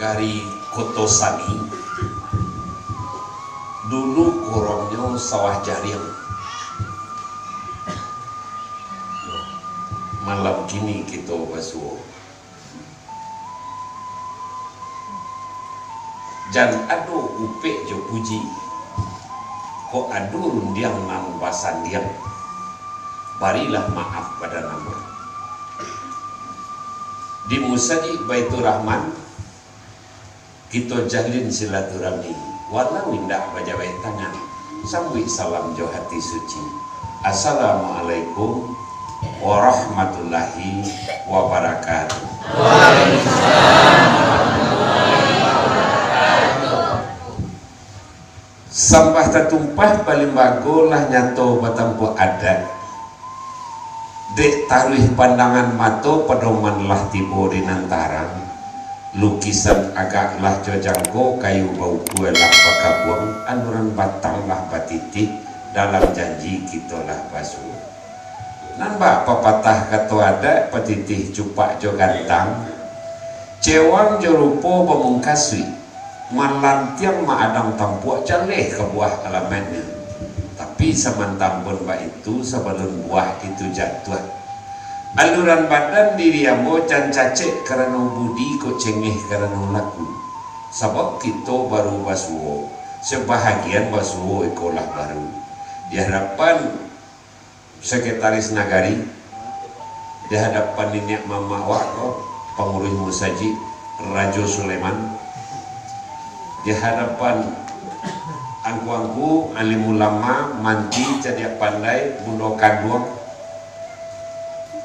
nagari Kotosani dulu korongnya sawah jaring. Malam kini kita basuh jan ado upek jo puji kok ado rundiang nan basan diam barilah maaf pada nama di Musaji Baitur Rahman kita jalin silaturahmi walau indah bajabai tangan sambui salam jo hati suci. Assalamualaikum warahmatullahi wabarakatuh. Sampah tertumpah paling bagolah nyato batampo adat dek taruh pandangan mato pedoman lah tibo di nantarang lukisan agak lah jojangko kayu bau kue lah pakabuang anuran batang lah batiti dalam janji kita lah basuh nambah pepatah kata ada petitih cupak jo gantang cewang jo rupo pemungkaswi malantiang maadang tampuak jaleh ke buah alamannya tapi semantampun mbak itu sebelum buah itu jatuh aluran badan diri ambo can cacek karena budi kok cengeh karena laku sebab kita baru basuh sebahagian basuh ikolah baru di hadapan sekretaris nagari di hadapan nenek mama wako pengurus Musaji Rajo Sulaiman di hadapan angku-angku alim ulama manti jadi pandai bundo kaduang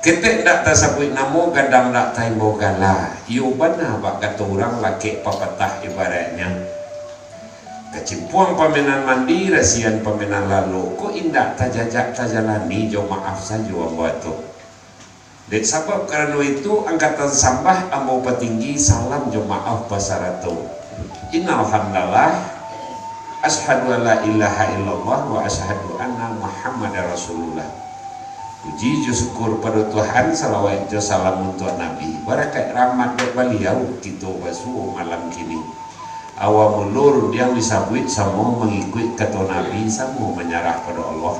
kita ndak tasabui namo gadang ndak taimbo gala iyo bana bak kata orang laki papatah ibaratnya kecimpuang pamenan mandi rasian pamenan lalu kok indah tajajak tajalani jo maaf saja buat tu dek sebab karena itu angkatan sambah ambo petinggi salam jo maaf pasaratu innal hamdalah asyhadu alla ilaha illallah wa asyhadu anna muhammadar rasulullah. Puji jo syukur pada Tuhan, salawat jo salam untuk Nabi. Barakat rahmat dan beliau kita basuh malam kini. Awam mulur yang disabut sama mengikut kata Nabi sama menyerah pada Allah.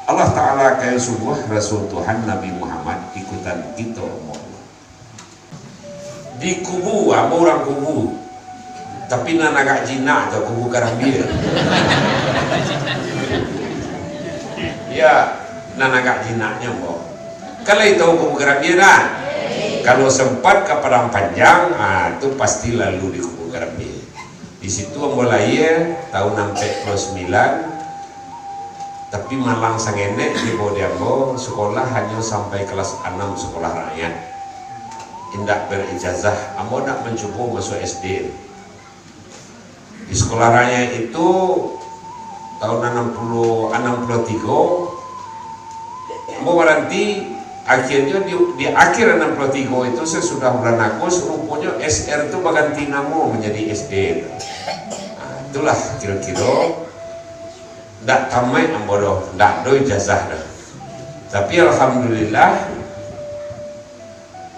Allah Ta'ala kaya sebuah Rasul Tuhan Nabi Muhammad ikutan kita di kubu, orang kubu tapi nak agak jinak atau kubu karambir ya nak agak jinaknya boh kalau itu kubu karambir lah kalau sempat ke Padang Panjang itu pasti lalu di kubu karambir di situ mulai tahun 49 tapi malang sangenek di Bodiambo sekolah hanya sampai kelas 6 sekolah rakyat indak berijazah ambo nak mencoba masuk SD di sekolah raya itu tahun 63 mau berarti akhirnya di akhir 63 itu sesudah bulan Agustus rupanya SR itu berganti nama menjadi SD nah, itulah kira-kira ndak tamai ambodoh ndak do ijazah dah tapi alhamdulillah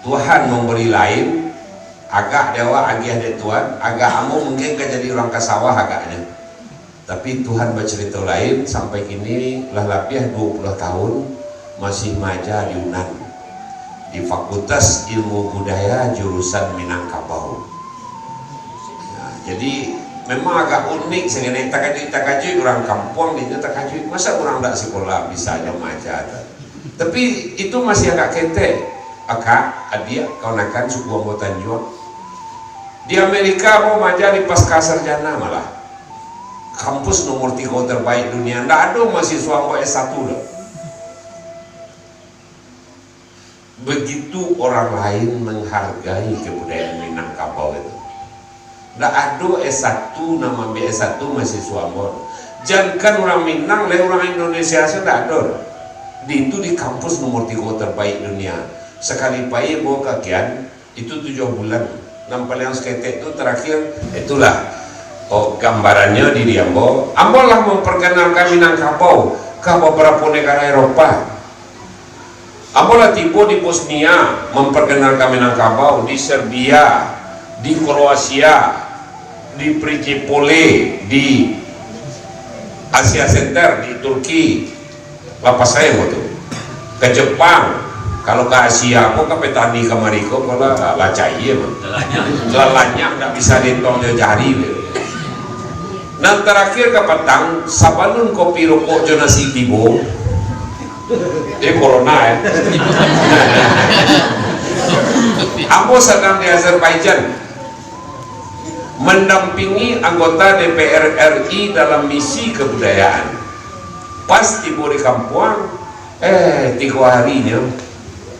Tuhan memberi lain agak dewa agih de Tuhan agak amu mungkin kan jadi orang kasawah agaknya tapi Tuhan bercerita lain sampai kini lah lapiah 20 tahun masih maja di Unan di Fakultas Ilmu Budaya jurusan Minangkabau nah, jadi memang agak unik sehingga takajui orang kampung itu takajui masa orang tak sekolah bisa aja maja tapi itu masih agak kente akak adia kawan-kawan suku anggota Tanjung di Amerika mau maja di pasca sarjana malah kampus nomor 3 terbaik dunia ndak ada mahasiswa mau S1 dah. Begitu orang lain menghargai kebudayaan Minangkabau itu ndak ada S1 nama B1 mahasiswa mau jangan orang Minang le orang Indonesia saja ndak ada itu di kampus nomor 3 terbaik dunia sekali payah bawa kakian itu 7 bulan nampal yang seketek itu terakhir itulah gambarannya di Ambo lah memperkenalkan Minangkabau ke beberapa negara Eropa Ambo lah tiba di Bosnia memperkenalkan Minangkabau di Serbia di Kroasia, di Prijepole, di Asia Center, di Turki, lapas saya waktu ke Jepang. Kalau ke Asia aku ke petani kamariko kalau lacai ya lalanya nggak bisa ditong jari. Dan terakhir ke petang sabalun kopi rokok jo nasi tibo corona ya. Aku sedang di Azerbaijan mendampingi anggota DPR RI dalam misi kebudayaan. Pas tiba di Kampuang 3 harinya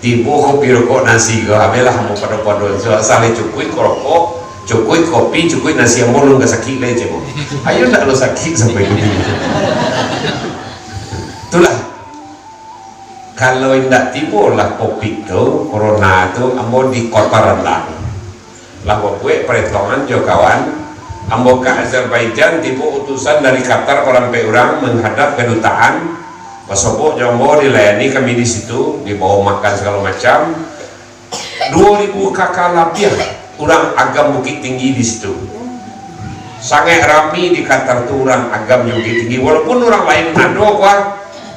tiba kopi rokok nasi ke abelah mau pada saling cukui rokok, cukui kopi, cukui nasi yang bolong gak sakit aja mo. Ayo ndak lo sakit sampai begini. Itulah kalau tidak tiba lah kopi itu corona itu ambo di kota Rendang lah gue perhitungan jo kawan ambo ke Azerbaijan tiba utusan dari Qatar orang pe orang menghadap kedutaan pasopo jombo dilayani kami di situ dibawa makan segala macam 2000 kakak lapiah orang agam Bukit Tinggi di situ sangat rami di Qatar tuh orang agam Bukit Tinggi walaupun orang lain ada kuah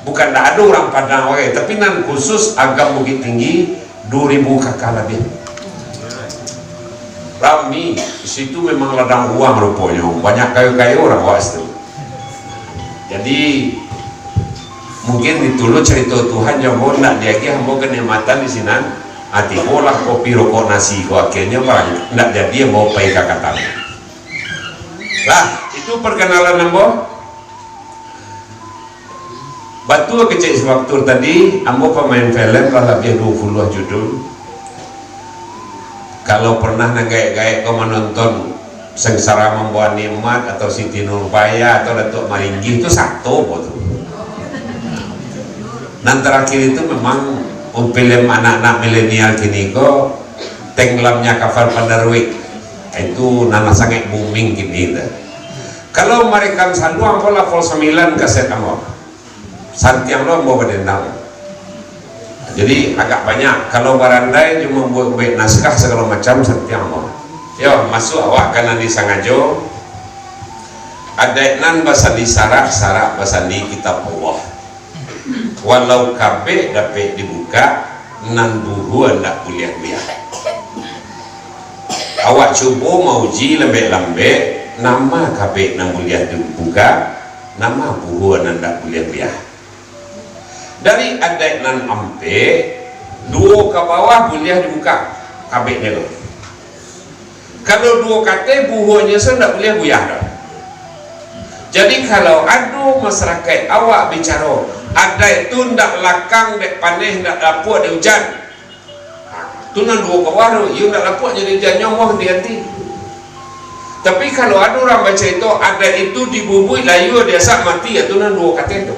bukan tidak ada orang Padang tapi nan khusus agam Bukit Tinggi 2000 kakak lebih rami di situ memang ladang uang rupanya banyak kayu-kayu orang was itu jadi mungkin ditulu cerita Tuhan yang mau nak diagi mau kenikmatan di sini hati olah kopi rokok nasi kok akhirnya barang tidak jadi mau pai kakatan lah itu perkenalan ambo batu kecil sewaktu tadi ambo pemain film lah lebih 20 judul kalau pernah nagaya-gaya kau menonton Sengsara Membawa Nikmat atau Siti Nurbaya atau Datuk Maringgi itu satu betul. Dan terakhir itu memang film anak-anak milenial kini kok tenggelamnya kapal Pandarwik itu nana sangat booming kini. Kalau mereka selalu ambo lah 9 kaset ambo santiang lo mau berdendam. Jadi agak banyak kalau barandai cuma buat naskah segala macam santiang ambo. Yo masuk awak kanan di Sangajo ada nan bahasa di sarak bahasa di kitab Allah walau kabe dapat dibuka nan buhu anda kuliah awak coba mau uji lambe nama kabe nan kuliah dibuka nama buhu anda kuliah dari ada nan ampe 2 ke bawah kuliah dibuka kabe ni loh. Kalau 2 kata buhunya saya tidak boleh buyah dah. Jadi kalau ada masyarakat awak bicara ada itu tidak lakang dek paneh tidak lapuk dek hujan itu nan 2 kawar you tidak lapuk jadi hujan nyomoh di hati. Tapi kalau ada orang baca itu ada itu dibubui layu biasa mati itu nan 2 kata itu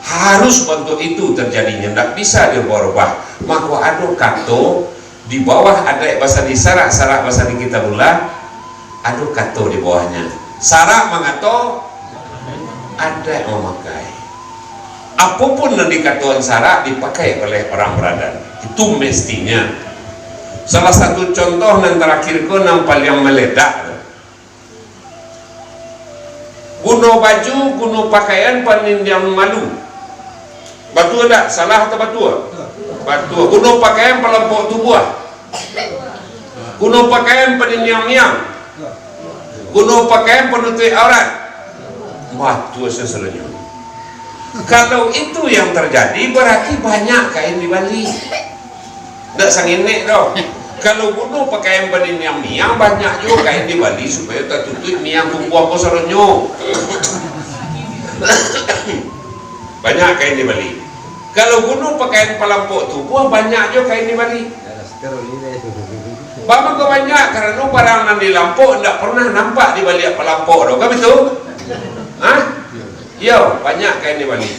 harus untuk itu terjadinya tidak bisa dirubah maka ada kata di bawah ada bahasa di sarak bahasa di kitabullah ada kata di bawahnya sarak mengato ada yang memakai apapun yang dikatakan sarak dipakai oleh orang beradan itu mestinya salah satu contoh yang terakhir ko yang paling meledak guna baju guna pakaian panindiam malu batu ada salah atau batu guna pakaian pelampau tubuh guna pakaian panindiam guna pakaian penutup aurat batu seselanya. Kalau itu yang terjadi berarti banyak kain di Bali tidak sanginek dong. Kalau guna pakaian panindiam miang banyak juga kain di Bali supaya tertutup miang tunggu apa seronyo banyak kain di Bali. Kalau guna pakaian pelampau tubuh banyak juga kain di Bali bama ke banyak karena barang yang di lampau tidak pernah nampak di balik pelampau dong kan itu iya banyak kain di Bali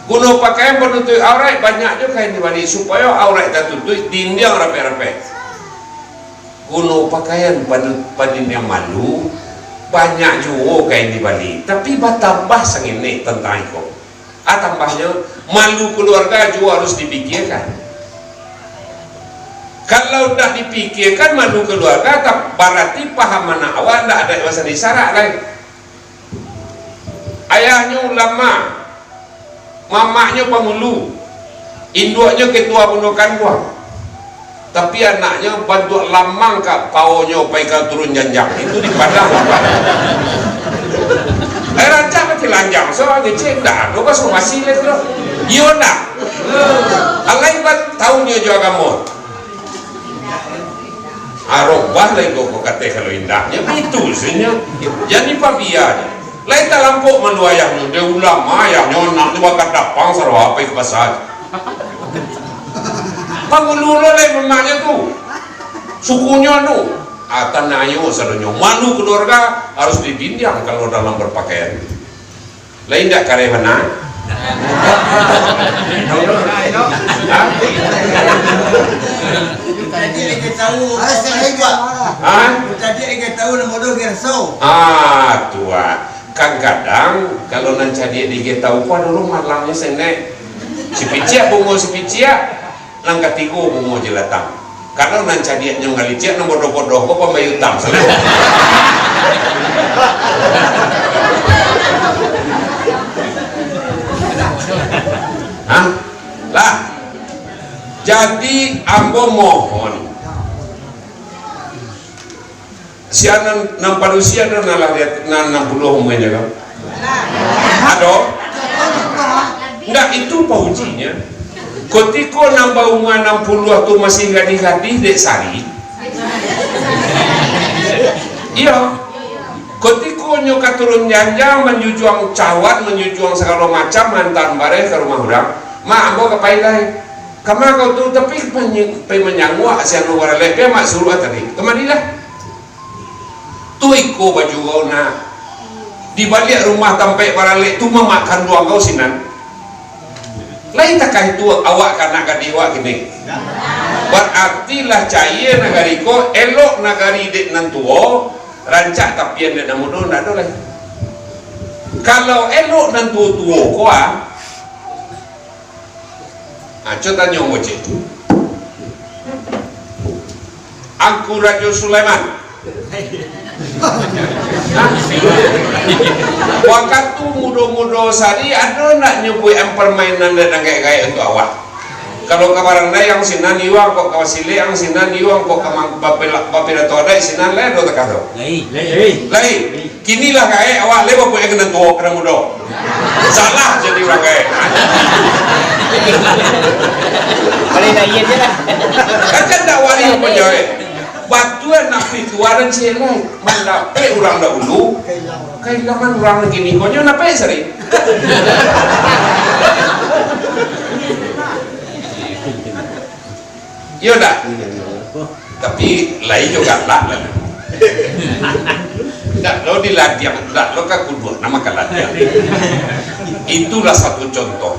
guna pakaian penutup aurat banyak juga kain di Bali supaya aurat tertutup dinding rapi-rapi guna pakaian panindiam malu banyak juga kain di Bali tapi tambah sanginek tentang itu tambahnya malu keluarga juga harus dipikirkan Kalau dah dipikirkan madu keluarga, tak berarti paham anak awak tak ada bahasa isyarat lain. Ayahnya ulama, mamanya pemulu, induknya ketua pundukan gua. Tapi anaknya bantu lamang kak paunya paikal turun janjang itu di Padang. Rancak mati lanjang soalnya cek dah, doa masih lihat lo. Iya nak, alai bat tahunnya juga kamu. Arobah lagi kok kata kalau indahnya itu sebenarnya. Jadi pabianya. Lain tak lampuk malu ayahnya, dia ulama ayahnya nak dia bakat dapang sarwa apa ke pasar. Pangululo lagi memangnya tu, sukunya tu, tanahnya serunya malu keluarga harus dibinjam kalau dalam berpakaian. Lain tak karehana. Tadi lagi tahu, tadi lagi tahu nombor gerso. Tua. Kadang kalau nanti dia tahu kau dulu malangnya senek. Si picia bungo si picia, langkah tigo bungo jelatang. Kalau nanti dia nyonggali cia nombor dokodoh kau pemayu tam selalu. Hah? Lah. Jadi ambo mohon sianan nampak usia dan nalah lihat 60 umurnya kan? Ada? Enggak itu paujinya. Ketika nambah umur 60 tu masih gadis-gadis dek sari. Iya. Ketika nyoka turun janjang menjujuang cawat, menjujuang segala macam mantan bare ke rumah orang. Mak ambo kepailai. Kamar kau tu tapi menyangwa sianu warale pe mak suruh tadi. Kemarilah. Tu iko baju kau nak di balik rumah tampai warale tu memakan ruang kau sinan. Lain takkah itu awak kana kadiwa gini. Berarti lah cahaya nagari ko elok nagari dek nantuo rancak tapian dek namudo ndak ada lagi. Kalau elok nantuo tuo ko coba tanya ngoceh. Aku Raja Sulaiman. Waktu mudo-mudo sari ada nak nyebut permainan dan kayak untuk awak. Kalau kabarang yang sinan iwang kok kawasile yang sinan iwang kok kamang papila toda sinan le do takado. Lai. Kinilah kayak awak le bapak yang kena tua kena mudo. Salah jadi orang kayak. Boleh dah iya je lah. Kan tak wali penjoi. Batuan nak pituaran celai. Mana pe orang dahulu. Kehilangan orang lagi ni. Kau nyonya pe seri. Iya dah. Tapi lain juga lah. Tak lo diladiang, tak lo kakudur nama kaladiang. Itulah satu contoh.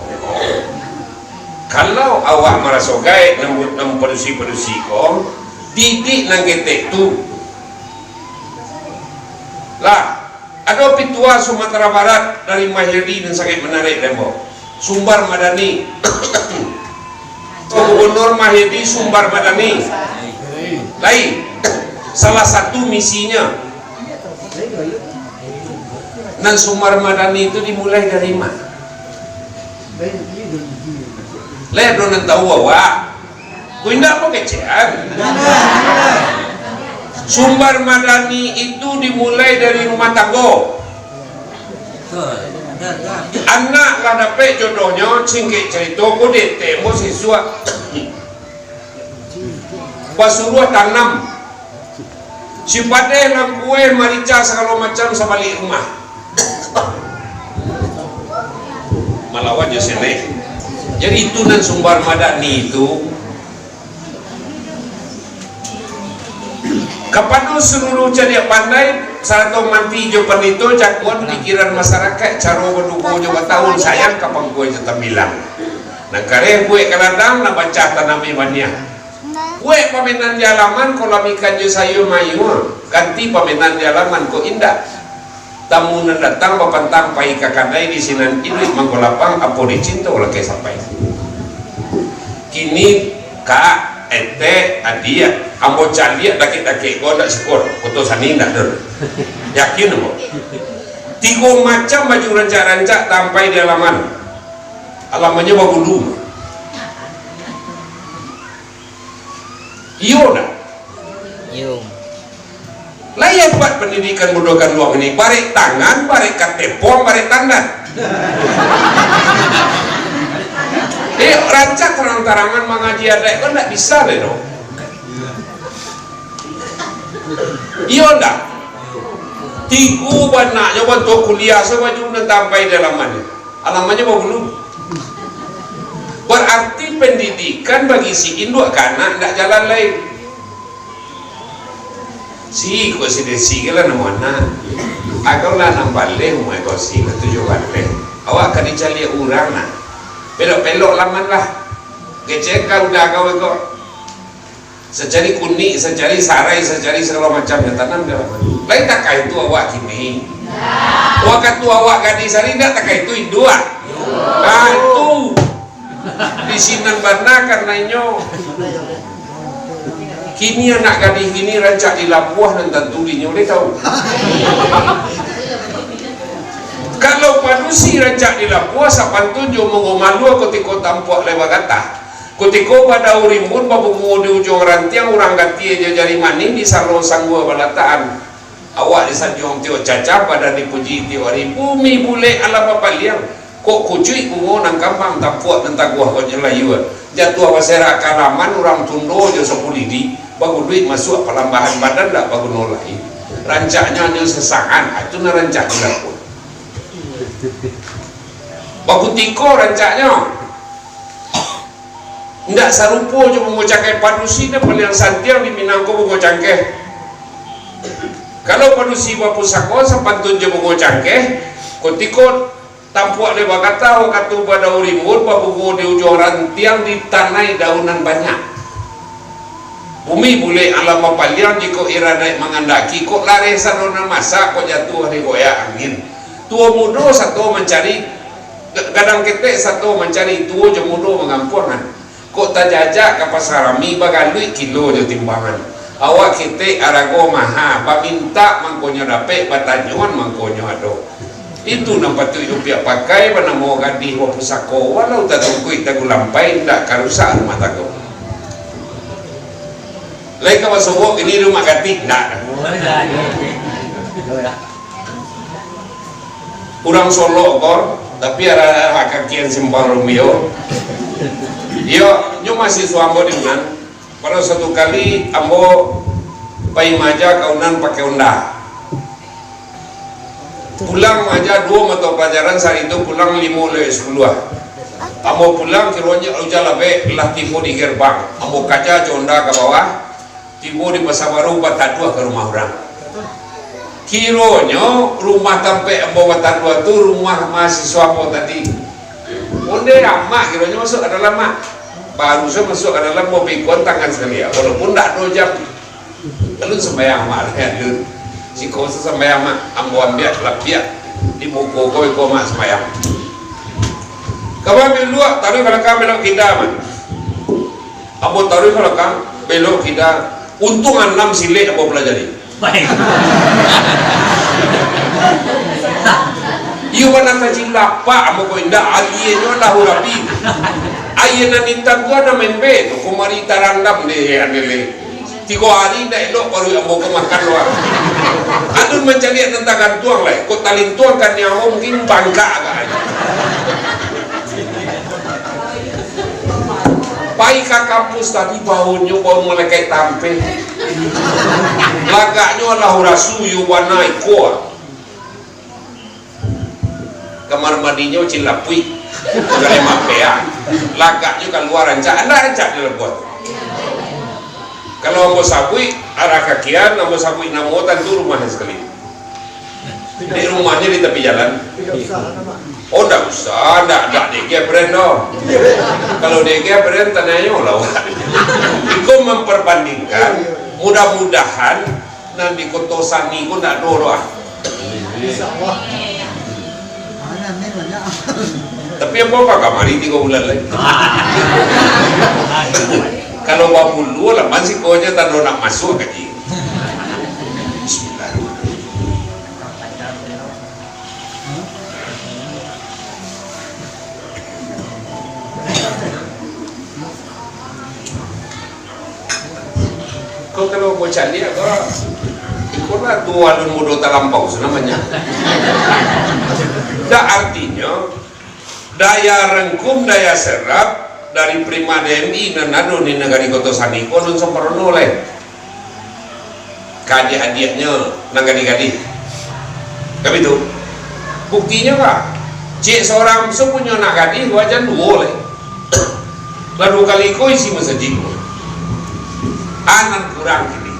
Kalau awak merasa gaya nam produksi kau, didik nang ketek tu. Lah, ada pitua Sumatera Barat dari Mahirdi dan sangat menarik demo. Sumbar Madani. Gubernur Mahirdi Sumbar Madani. Lain, salah satu misinya. Dan Sumbar Madani itu dimulai dari mana? Lihat dong tahu awak. Kau indah apa kecean? Sumbar Madani itu dimulai dari rumah tangga. Anak lah dapat jodohnya, singkit cerita kau temu siswa. Basuruh tanam. Si padeh lang kue marica segala macam sabalik rumah. Malawan je sene. Jadi itu dan Sumbar Madani itu kapan seluruh jadi pandai satu manti jawapan itu cakuan pikiran masyarakat cara berdukung juga tahun sayang kapan kue tetap bilang. Nah kare kue keladang nak baca tanam imannya. Kue paminan di halaman kalau ikan je sayu mayu ganti paminan di halaman kok indah. Tamu datang bapantang pai kakandai di sinan ini mangkolapang apo dicinta oleh sampai. Kini kak ente adia ambo candia dakik-dakik kau tak syukur putusan ini tak dulu yakin ambo 3 macam baju rancak-rancak sampai di alamannya bagus dulu iyo dah Yung. layak buat pendidikan budokan luang ini barik tangan, barik katepong, barik tangan rancak terang-terangan mengaji adek kan tak bisa deh dong iya dah 3 banaknya untuk kuliah sebaju dan sampai di alamannya bagus berarti pendidikan bagi si induk kanak tak jalan lain si ko si desi kala na mana agaw la nang bale mo ko si na tujuh bale awak kan dicari orang na pelok-pelok laman lah gecek kau udah kau ko secari kuning secari sarai secari segala macamnya tanam dalam lain tak kait tu awak kini awak tu awak gadis hari tak kait tu indua itu di sinan bana karenanya kini anak gadis kini rancak di Labuah dan tentunya boleh tahu kalau panusi rancak di Labuah sapantun jo mengomalu aku tiko tampuak lewat kata kutiko pada urimbun babungu di ujung rantiang orang gati aja jari maning di sarong sanggua balataan awak di sanjung tio caca pada dipuji tio hari bumi bule alam apa liang kok kucuy bungo nang kampang tampuak tentang gua kau jelayu jatuh pasera karaman orang tundo jo sepulidi bagus duit masuk pelambahan badan tak bagus nolai rancaknya hanya sesangan itu na rancak dilakukan bagus tiko rancaknya tidak sarupo je mengocangkai padusi dan paling santiang di Minangko mengocangkai kalau padusi bapusako sepantun je mengocangkai kutiko tampuak lewat kata wakatu pada urimur babugo di ujung rantiang ditanai daunan banyak bumi boleh alam mapaliang jika iradai mengandaki kok lari sarona masa kok jatuh hari goyak angin tua mudo satu mencari kadang ketek satu mencari tua je mudo mengampuangan kok tak jajak ke pasar rami bagalui kilo je timbangan awak ketek arago maha baminta mangkonya dapet batanyuan mangkonya ado itu nampak tu hidup yang pakai pada mau ganti wapusako walau tak tungkui tak gulampai tak karusak rumah tago lain kau masuk ini rumah ganti tak kurang Solo kor tapi ada kakian simpang Romeo yo nyo masih suambo di mana pada satu kali ambo pai maja kaunan pakai undah pulang aja 2 mata pelajaran saat itu pulang 5 oleh 10 ambo pulang kironya ujala be lah tipu di gerbang ambo kaca jonda ke bawah tipu di pasar baru batadua ke rumah orang kironya rumah tampe ambo batadua tu rumah mahasiswa ambo tadi onde amak kironya masuk ke dalam mak baru saya masuk ke dalam mau pikon tangan sekali ya walaupun tak 2 jam lalu sembahyang mak lihat si kau sembahyang mak ambo ambil lapiak di buku kau mak sembahyang kau ambil luak taruh kalau kau belok kita mak ambo taruh kalau kau belok kita untung 6 silik ambo pelajari iya mana tajil lapak ambo kau indah aliennya dah rapi ayah nanti gua na main be tu kumari tarandam deh anele 3 hari dah elok baru ambo ke makan luar adun mencari tentang tuang lah kok talin tuang kan yang mungkin bangga agak aja baik ke kampus tadi baunya bau melekai tampe lagaknya lah rasu yu warna iko kamar mandinya cilapui kali mapea lagaknya keluar rancak anda rancak dia buat kalau ambo sabui arah kakian ambo sabui namotan tu rumahnya sekali di rumahnya di tepi jalan oh tak usah tak DG brand dong kalau DG brand tanahnya lawan itu memperbandingkan mudah-mudahan nanti kotosan ni pun tak doroh tapi apa kamari 3 bulan lagi Kalau bapulu lah masih konya tanda nak masuk kaji. Bismillahirrahmanirrahim. Kau kalau mau cari apa? Ikulah tu alun mudo talampau namanya. Dah artinya daya rengkum daya serap dari prima DMI dan nado di negari Kota Sani kolon sempurna oleh kadik-adiknya nagadi-gadi. Tapi itu buktinya pak, cik seorang punya nak gadi wajan dua oleh. Lalu kali kau isi masjid anak kurang kini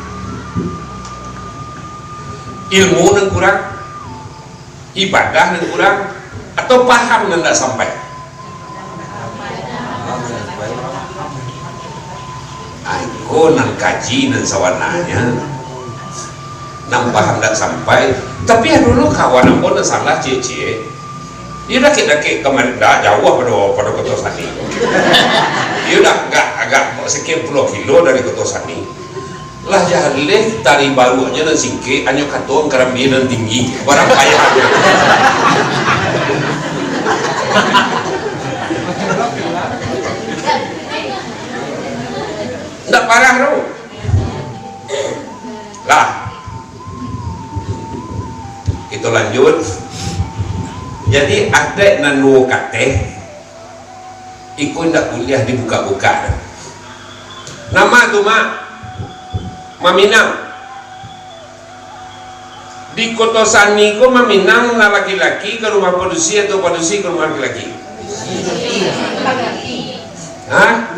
ilmu yang kurang, ibadah yang kurang, atau paham yang tidak sampai. Aku nang kaji dan sawananya nang paham tidak sampai. Tapi ya dulu kawan aku nang salah cece dia dah kek kemarin dah jauh pada Kota Sani. Dia dah agak sekian puluh kilo dari Kota Sani. Lah jaleh tari barunya dan singke anyo katong karambi dan tinggi barang payah. Ndak parah tu. Lah kita lanjut. Jadi ada nanu kate ikut ndak kuliah dibuka-buka. Nama tu mak Maminang di Kota Sani ko Maminang na laki-laki ke rumah padusi atau padusi ke rumah laki-laki? Hah?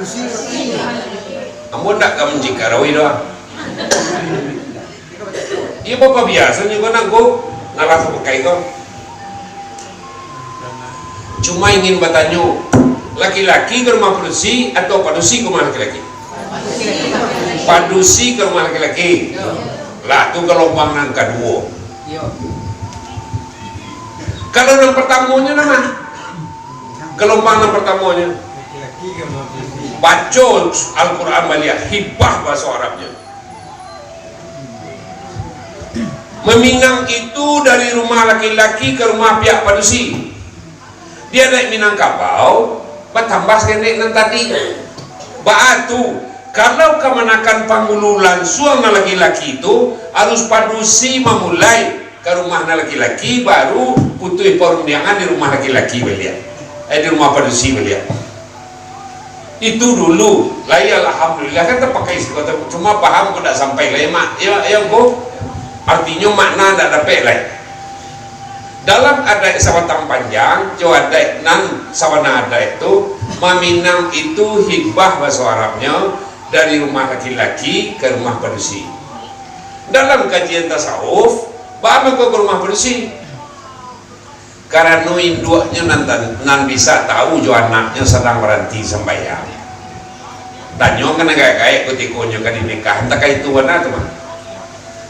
Kamu tak kamu jikarawi doang? Iya bapak biasa juga nangku narasa pakai kau. Cuma ingin bertanya, laki-laki ke rumah padusi atau padusi ke rumah laki-laki? Padusi ke rumah laki-laki. Lah tu gelombang nang kedua. Kalau yang pertamanya nama gelombang yang pertamanya baca Al-Quran balik hibah bahasa Arabnya. Meminang itu dari rumah laki-laki ke rumah pihak padusi. Dia naik Minangkabau bertambah sekali nan tadi batu. Kalau kemanakan pangululan suami laki-laki itu harus padusi memulai ke rumah laki-laki baru putih perundangan di rumah laki-laki beliau. Di rumah padusi beliau. Itu dulu. Lah ya alhamdulillah kan terpakai sekota. Cuma paham kok tak sampai lah ya mak. Ya kok artinya makna tak dapat lah. Dalam adat sawatang panjang, jauh adat nan sawana adat itu Maminang itu hibah bahasa Arabnya dari rumah laki-laki ke rumah padusi. Dalam kajian tasawuf, bapak ke rumah padusi. Karena induknya nan bisa tahu jo anaknya sedang berhenti sembahyang. Tanya kan agak-agak ketikonya kan nikah, entah kah itu mana tu mah.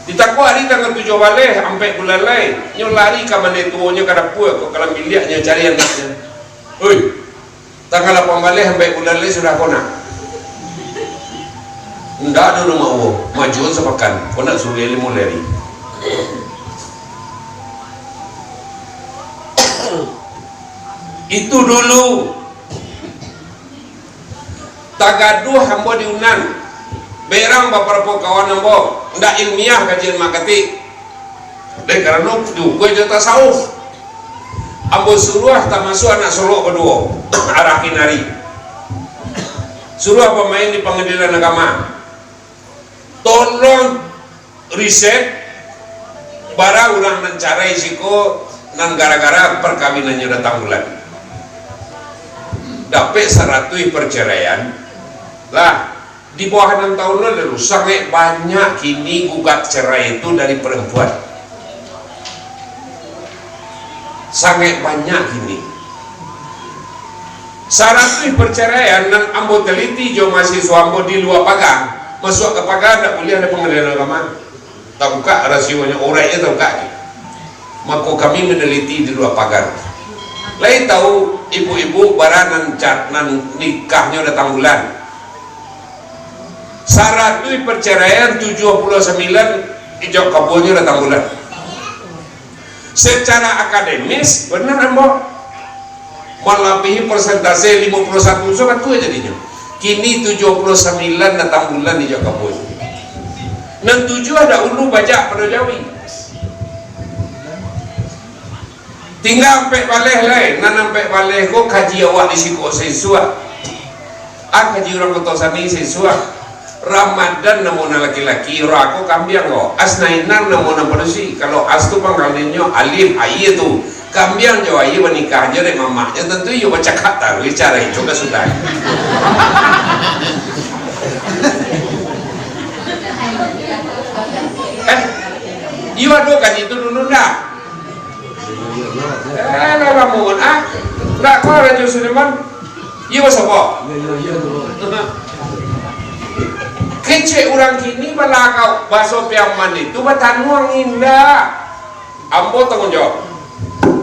Ditakwa hari tanggal 7 baleh sampai bulan lain, nyo lari ke mana tuanya kada puas kok kalau miliaknya cari anaknya. Oi, tanggal 8 baleh sampai bulan lain sudah kona. Ndak dulu mau majuan sepakan, kau nak suruh ilmu lari. Itu dulu tagaduh hamba diunan berang beberapa kawan hamba ndak ilmiah kajian makati dan karena itu gue jatuh tasawuf ambo suruh tak masuk anak solok berdua arah kinari suruh pemain di pengadilan agama tolong riset bara orang mencari risiko nan gara-gara perkawinannya datang bulan dapat 100 perceraian lah di bawah 6 tahun lalu sangat banyak kini gugat cerai itu dari perempuan sangat banyak kini 100 perceraian dan ambo teliti jo mahasiswa ambo di luar pagar masuk ke pagar tak boleh ada pengadilan agama tak buka rasionya orangnya tak buka maka kami meneliti di luar pagar lain tahu ibu-ibu baranan cat nan nikahnya datang bulan syarat tu perceraian 79 ijab kabulnya datang bulan. Secara akademis benar ambo melebihi persentase 51 so kan tu jadinya. Kini 79 datang bulan ijab kabul. Nan 7 ada ulu baca pada Jawi. Tinggal sampai balik lain, nan sampai balik ko kaji awak di siko siswa. Kaji orang kotosani siswa. Ramadan namuna laki-laki, aku kambiang ko. Asnainar namuna padusi. Kalau as tu pangkalnya alif ayi tu. Kambiang Jawa ayi menikah aja dek mamanya tentu yo baca kata bicara itu kan sudah. Iya do kan itu dulu dah. Lamun ndak kau Raja Sulaiman. Iya apa? Kece orang kini balakau baso piaman itu batanuang indah. Ambo tanggung jawab.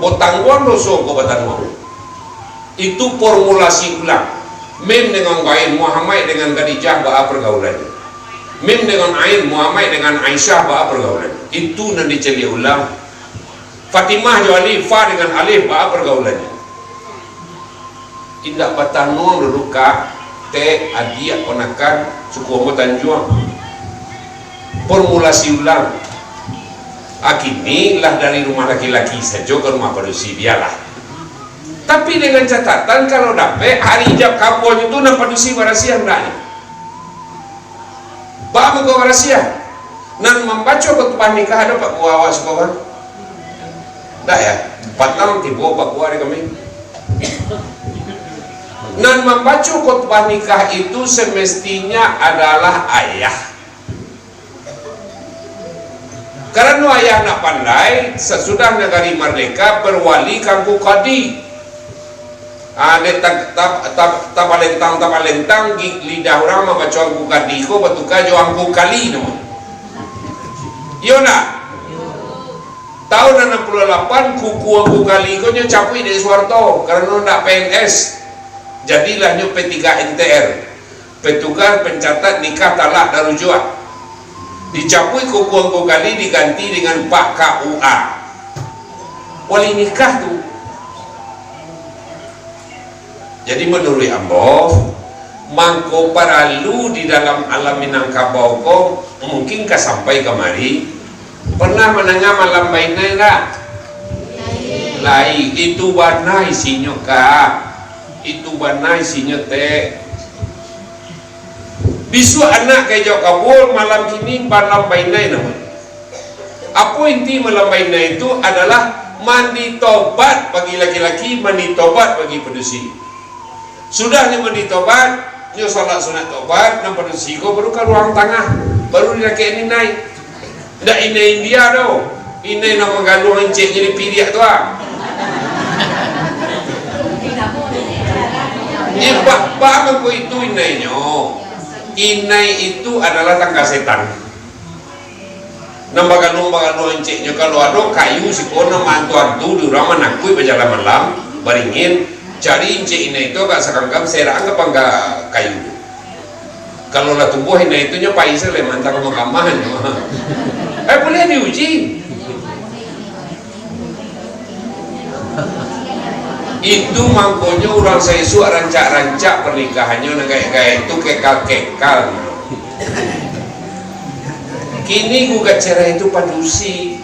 Botangguan doso ko batanuang. Itu formulasi ulang. Mem dengan Bain Muhammad dengan Khadijah ba pergaulannya. Mem dengan Ain Muhammad dengan Aisyah ba pergaulannya. Itu nanti celia ulang. Fatimah jo alif, fa dengan alif ba pergaulannya. Indak batanuang dulu ka te adia ponakan suku Ambo Tanjuang. Formulasi ulang. Akini lah dari rumah laki-laki saja ke rumah padusi biarlah. Tapi dengan catatan kalau dapat hari ijab kabul itu nak padusi warasiah ndaknya. Ba mo warasiah. Nan membaca khutbah nikah ada Pak Kuawa sekolah. Dah ya, 4 tiba Pak Kuawa kami. Nan membaca khutbah nikah itu semestinya adalah ayah. Karena ayah nak pandai, sesudah negara merdeka berwali kangku kadi. Tapalentang lidah orang membaca angku kadi ko batuka jo angku kali namun. Iyo nak. Tahun 68 kuku angku kali ko nya capui dari Suwarto karena nak PNS. Jadilah nyo P3 NTR. Petugas pencatat nikah talak dan rujuan. Dicapui kuku kali diganti dengan Pak KUA. Wali nikah tu. Jadi menurut Ambo, mangko paralu di dalam alam Minangkabau ko mungkinkah sampai kemari? Pernah menengah malam bainai tak? Lai itu warna isinya kak. Itu warna isinya teh. Bisu anak kaya jauh kabul malam kini malam bainai namun. Apa inti malam bainai itu adalah mandi tobat bagi laki-laki, mandi tobat bagi padusi. Sudah ni mandi tobat, nyo salat sunat tobat, nam padusi ko baru ke ruang tengah, baru dilaki ini naik. Ndak ini India tau. Ini nak menggaluh encik jadi piriak tu ah. Ni bak aku itu inainya. Inai itu adalah tangga setan. Nambah galung enciknya kalau ada kayu si kono mantu-antu di rumah nakui berjalan malam baringin cari encik inai itu agak sekanggam serang apa enggak kayu. Kalau lah tumbuh inai itu nyopai sele mantap kamahan. Boleh diuji. Itu mangkonya orang saisu rancak-rancak pernikahannya kayak itu kekal-kekal. Kini gugat cerai itu padusi.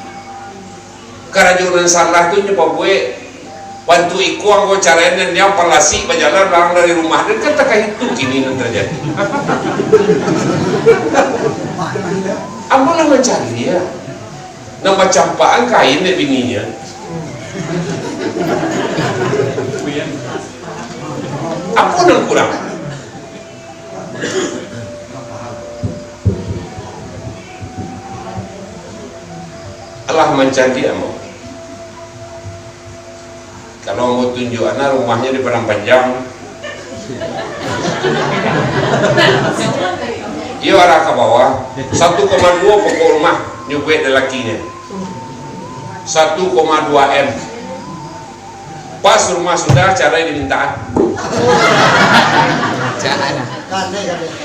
Kerajunan salah tu nyoba gue bantu ikuang gue carain dan dia palasi berjalan larang dari rumah dan kata itu kini yang terjadi. Ambolah mencari ya. Nama campaan kain deh bininya. Apa yang kurang? Allah mencari kamu. Kalau mau tunjuk anak rumahnya di Padang Panjang, ia arah ke bawah 1,2 pokok rumah nyubek lelakinya 1,2 M. Pas rumah sudah cara diminta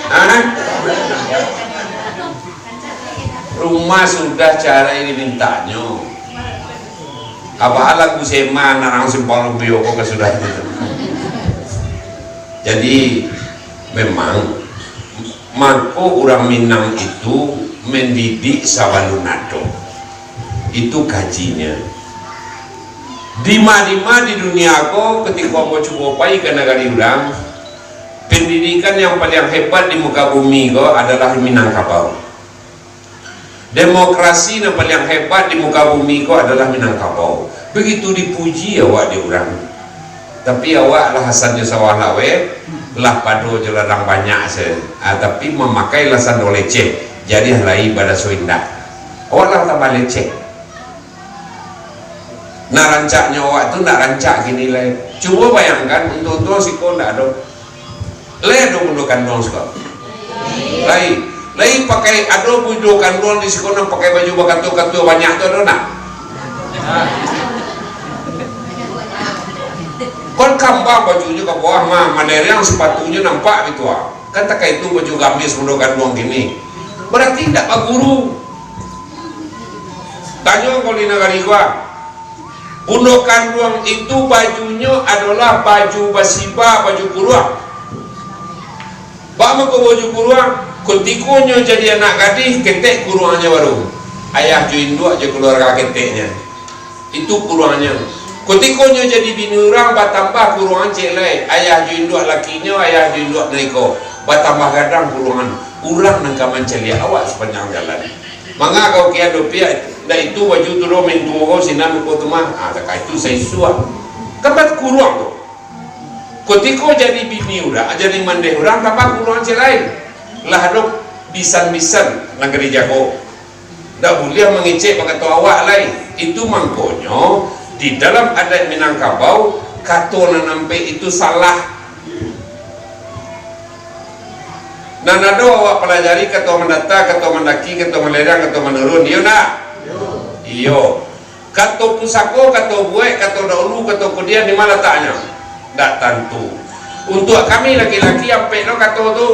Hah? Rumah sudah cara ini mintanya. Apa lagu sema narang simpang bioko ke sudah itu. Jadi memang mako orang Minang itu mendidik Sawalunado. Itu gajinya. Dima di dunia aku ketika mau coba pai ke negara orang, pendidikan yang paling hebat di muka bumi ko adalah Minangkabau. Demokrasi yang paling hebat di muka bumi ko adalah Minangkabau. Begitu dipuji awak di orang. Tapi awak lah hasannya sawah lawe, lah padu jelarang banyak se. Tapi memakai lasan leceh. Jadi halai pada soindak. Awak lah tambah leceh. Nah rancaknya awak tu nak rancak gini lah. Coba bayangkan untuk si kau nak ada. Leh dong undukan dong sekarang. Lai pakai ado bujo kandung di sekolah pakai baju bakatu banyak tu ada nak. Kon kambang bajunya ke bawah mah yang sepatunya nampak gitu ah. Kan tak kayak itu baju gamis bujo kandung gini. Berarti tidak pak guru. Tanya kau di negara gua. Bujo kandung itu bajunya adalah baju basiba, baju kuruang. Bama ke baju kuruang. Ketikunya jadi anak gadis, ketek kuruannya baru. Ayah juin dua aja keluarga keteknya. Itu kuruannya. Ketikunya jadi bini orang, batambah kuruan celai. Ayah juin dua lakinya, ayah juin dua neko. Batambah gadang kuruan. Urang nangka mencelia awak sepanjang jalan. Mangga kau kia dopia, dah itu baju tu lo mentua kau sinam kau tu mah. Tak itu saya suap. Kebat kuruan tu. Ketiko jadi bini orang, jadi mandeh orang, tambah kuruan celai. Lah dok bisan-bisan negeri jago dah boleh mengecek pakai tu awak lain itu mangkonyo di dalam adat Minangkabau kato nampe itu salah. Nah nado awak pelajari kato mendata, kato mendaki, kato melerang, kato menurun iyo nak iyo kato pusako, kato buek, kato dahulu, kato kemudian di mana taknya tak tentu. Untuk kami laki-laki sampai lo kato tu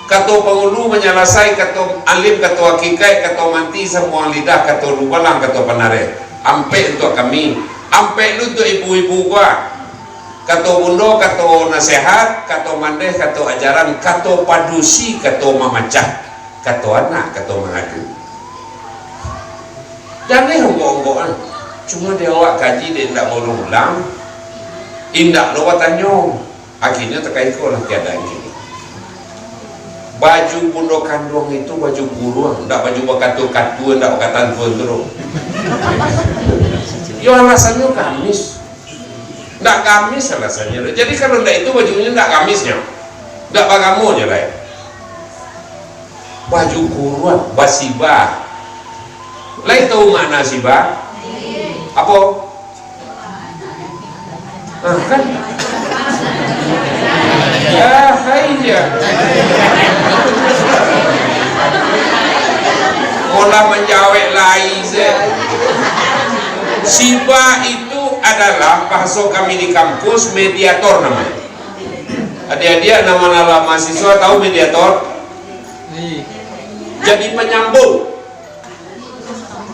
kato pengulu menyelasai, kato alim, kato hakikai, kato manti, semua lidah, kato lubalang, kato panare. Ampe untuk kami, ampe lu untuk ibu-ibu gua. Kato bundo, kato nasihat, kato mandeh, kato ajaran, kato padusi, kato mamacah, kato anak, kato mengadu. Dan ni honggok-honggokan. Cuma dia awak kaji dia tidak mau ulang. Indak lo tanya. Akhirnya terkait kau lah tiada ini. Baju pondok kandung itu baju kuruang, tidak baju bakatu-katu, tidak bakatan pondok. Ya alasannya gamis, tidak gamis alasannya. Jadi kalau tidak itu bajunya tidak gamisnya, tidak bagamu aja lah. Baju kuruang, basiba. Lain tahu makna siba? Apa? Nah, kan? Ya, hai ya. Pola menjawab lain Siba itu adalah bahasa kami di kampus mediator namanya. Adik-adik nama-nama mahasiswa tahu mediator? Jadi penyambung.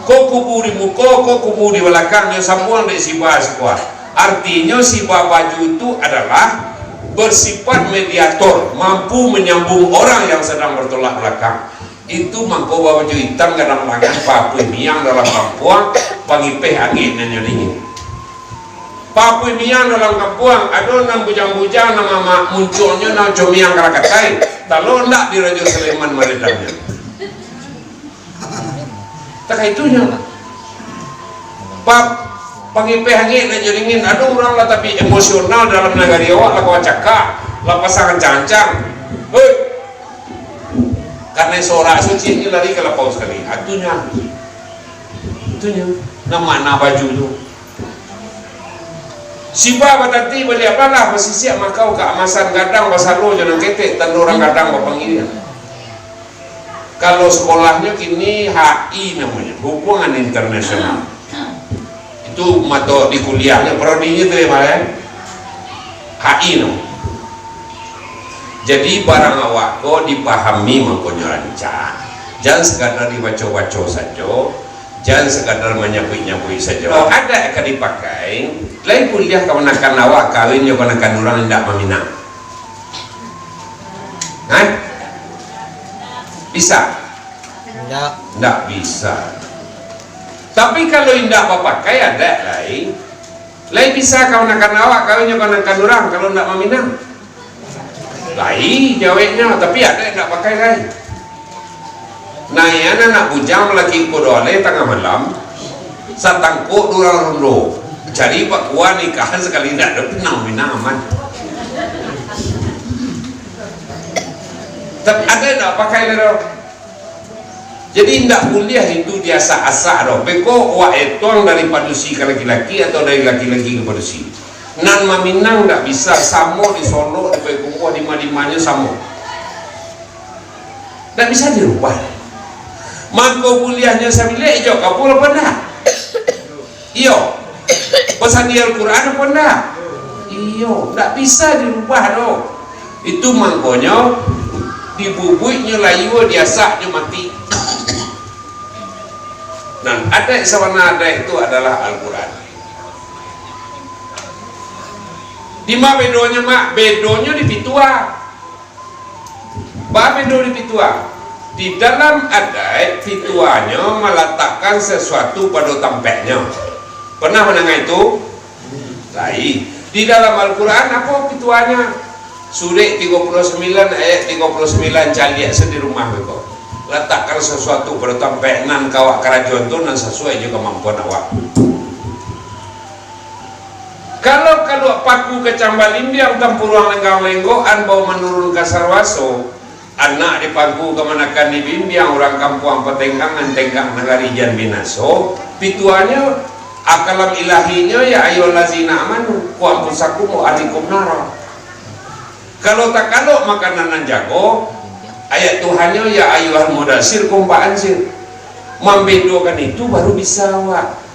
Kok kubu di muka, kok kubu di belakang, yang sambung dari Siba sekolah. Artinya Siba baju itu adalah bersifat mediator, mampu menyambung orang yang sedang bertolak belakang. Itu mangko baju hitam kadang-kadang papui miang dalam kampuang pangipeh angin nyanyi. Papui miang dalam kampuang ada nang bujang-bujang nama munculnya nang comiang karakatai. Kalau ndak di Raja Sleman meredamnya. Tak itunya. Pangipeh angin nyanyi ada orang lah tapi emosional dalam negara awak lah kau cakap lah pasangan cancang. Hei. Karena sorak suci ini lari ke lapau sekali. Itunya nama baju tu. Siba batati beli apa lah pasisiak makau keamasan gadang basalo jangan ketek tanda orang gadang bapangirian. Kalau sekolahnya kini HI namanya, hubungan internasional. Itu mata di kuliahnya prodinya tu ya, HI namanya. Jadi barang awak ko dipahami mangkonya rancang. Jangan sekadar dibaca-baca saja, jangan sekadar menyapui-nyapui saja. Ada akan dipakai. Lain kuliah kemenakan awak kawin yo kemenakan orang tidak meminang. Hah? Bisa? Tidak bisa. Tapi kalau tidak pakai ada lain. Lain bisa kemenakan awak kawin yo kemenakan orang kalau tidak meminang. Lain jawabnya, tapi ada yang tidak pakai lain. Nah, ya anak bujang lagi kodole tengah malam, satangkuk dua rondo. Cari pak kuah nikahan sekali tidak ada pinang aman. Tapi ada yang tidak pakai lero. Jadi tidak kuliah itu biasa asa doh. Beko wa etong dari padusi ke laki-laki atau dari laki-laki ke padusi. Nan maminang tidak bisa samo di Solo, di Pekukuh, di Madimanya samo. Tidak bisa dirubah. Mangko kuliahnya sambil ijo kapul apa enggak? Iyo. Pesan di Al-Quran apa enggak? Iyo. Tidak bisa dirubah doh. Itu mangkonya dibubuiknya layu diasaknya mati. Dan ada sawana ada itu adalah Al-Quran. Di mana bedonya mak? Bedonya di pitua. Bah bedo di pitua. Di dalam adat pituanya meletakkan sesuatu pada tampaknya. Pernah mendengar itu? Lain. Di dalam Al-Quran apa pituanya? Surah 39 ayat 39 caliak di rumah mereka. Letakkan sesuatu pada tampek nan kawak kerajaan tu nan sesuai juga kemampuan awak. Kalau paku kecambal imbiang tampuruang lenggang-lenggoan bau menurun ke sarwaso, anak dipaku kemanakan di bimbiang orang kampung petenggangan tenggang negari jan binaso, pituanya akalam ilahinya ya ayo lazina amanu ku ampusakum alikum nara. Kalau tak kalau makanan jago, ayat Tuhannya ya ayuhal mudasir kumpaan sir. Membedakan itu baru bisa awak.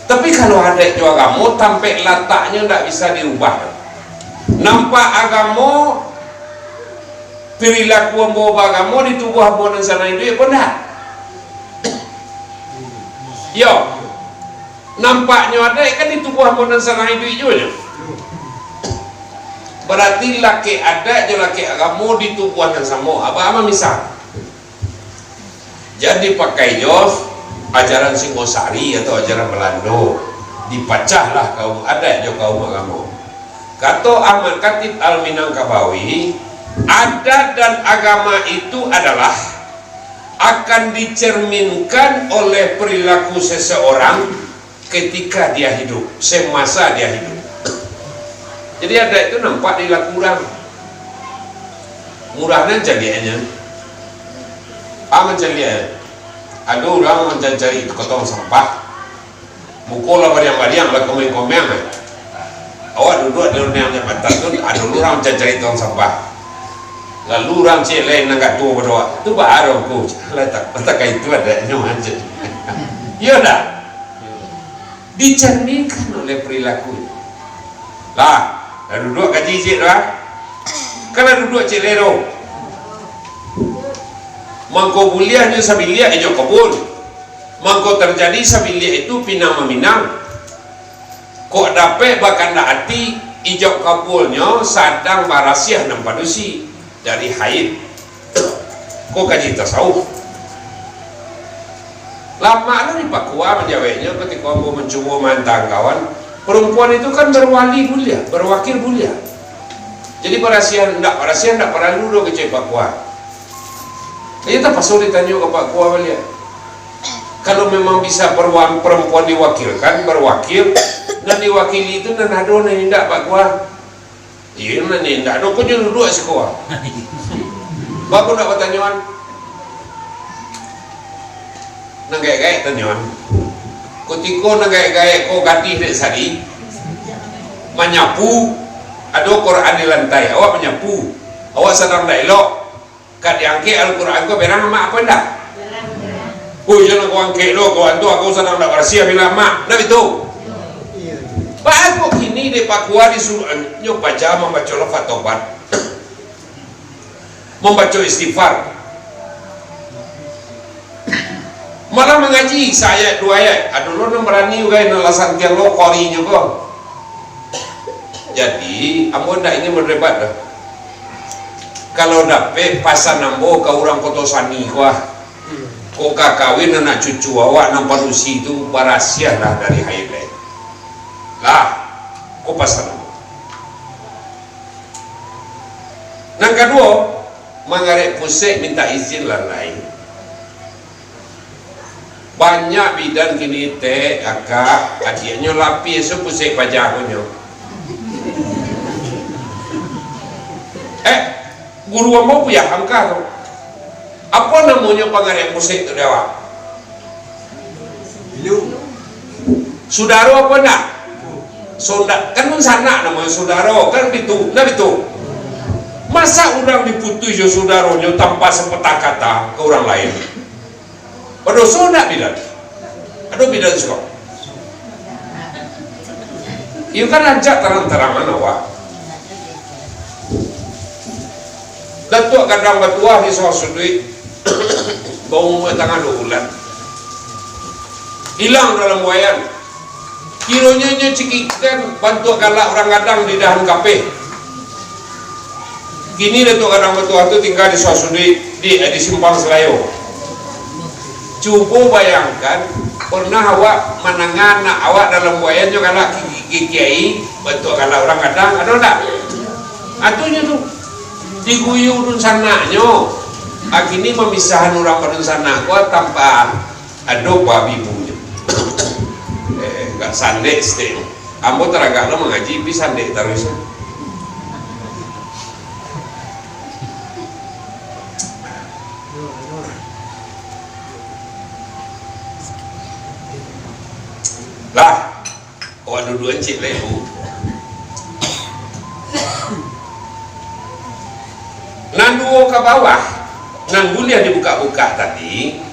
Tapi kalau ada juga agama sampai letaknya tidak bisa diubah. Nampak agama perilaku membawa agama di tubuh hamba sana itu ya benar. Yo, nampaknya ada kan di tubuh hamba sana itu juga. Berarti laki ada je laki agama di tubuh yang sama. Apa misal? Jadi pakai jos ajaran Singosari atau ajaran Belanda dipecahlah kaum adat jo kaum agama. Kata Ahmad Khatib Al-Minangkabawi, adat dan agama itu adalah akan dicerminkan oleh perilaku seseorang ketika dia hidup, semasa dia hidup. Jadi adat itu nampak di lakuran murahnya jadinya menjadi ada orang mencari kotong sampah mukul lah bariang-bariang lah komeng-komeng awak duduk di dunia yang mata tu ada orang mencari tong sampah lalu orang cik lain nak tua berdoa tu baru aku letak itu adanya macam iya dah dicerminkan oleh perilaku lah duduk kaji cik dah kalau duduk cik lero mangko kuliahnya sabilia ijo kabul mangko terjadi sabilia itu pinang meminang kok dapat bahkan nak hati ijo kabulnya sadang barasiah dan padusi dari haid kok kaji tasawuf lama lah di Papua menjawabnya ketika aku mencoba mantang kawan perempuan itu kan berwali bulia berwakil bulia jadi barasiah ndak perlu do ke Papua. Ia tak pasal ditanya ke Pak Kuah balik. Kalau memang bisa perempuan diwakilkan, berwakil dan diwakili itu dan ada yang tidak Pak Kuah. Iya nanti tidak ada kau jadi duduk sekolah. Bapak nak bertanyaan. Nanggay-gay tanyaan. Kutiko nanggay-gay kau ganti dek sari. Menyapu. Ada Quran di lantai. Awak menyapu. Awak sedang tak elok. Kat diangke Al-Quran ko berang mak apa ndak? Oh jangan kau angke lo kau antu aku sedang nak bersih bila mak nak itu. Pak aku kini di Papua disuruh nyok baca membaca lafaz taubat. membaca istighfar, malah mengaji saya 2 ayat. Aduh lo berani juga nalasan tiang lo korinya kok. Jadi ambo ndak ini berdebat dah. Kalau dapat pasan ambo ke orang Kotosani kuah, kok kawin anak cucu awak nampak usi itu barasiah lah dari highlight lah, kok pasan ambo. Yang kedua, mengarek pusat minta izin lah lain. Banyak bidan kini teh akak adiknya lapi esok pusat pajahunya. Guru ambo punya angka tu. Apa namanya pengarek pusat tu dewa? Saudara apa nak? Saudara kan sana namanya saudara kan itu, nah itu. Masa orang diputus jo saudaranya tanpa sepatah kata ke orang lain? Aduh saudara bidan. Aduh bidan suka. Ia kan ajak terang-terangan awak. Datuk kadang batuah di suatu duit bau tangan 2 bulan hilang dalam wayan kironya cekikan bantu galak orang kadang di dahan kape. Kini Datuk kadang batuah itu tinggal di suatu duit di Simpang Selayo. Coba bayangkan pernah awak menangan awak dalam wayan juga galak kiai bantu galak orang kadang ada tak? Atunya tu diguyu dun sanaknya. Akini memisahan orang pada sana kuat tanpa aduk babi punya. Gak sandek sih. Ambo teragak lo mengaji bisa sandek terus. Lah, awak dua-dua cik lebu. Nang duo ke bawah, nang kuliah dibuka-buka tadi,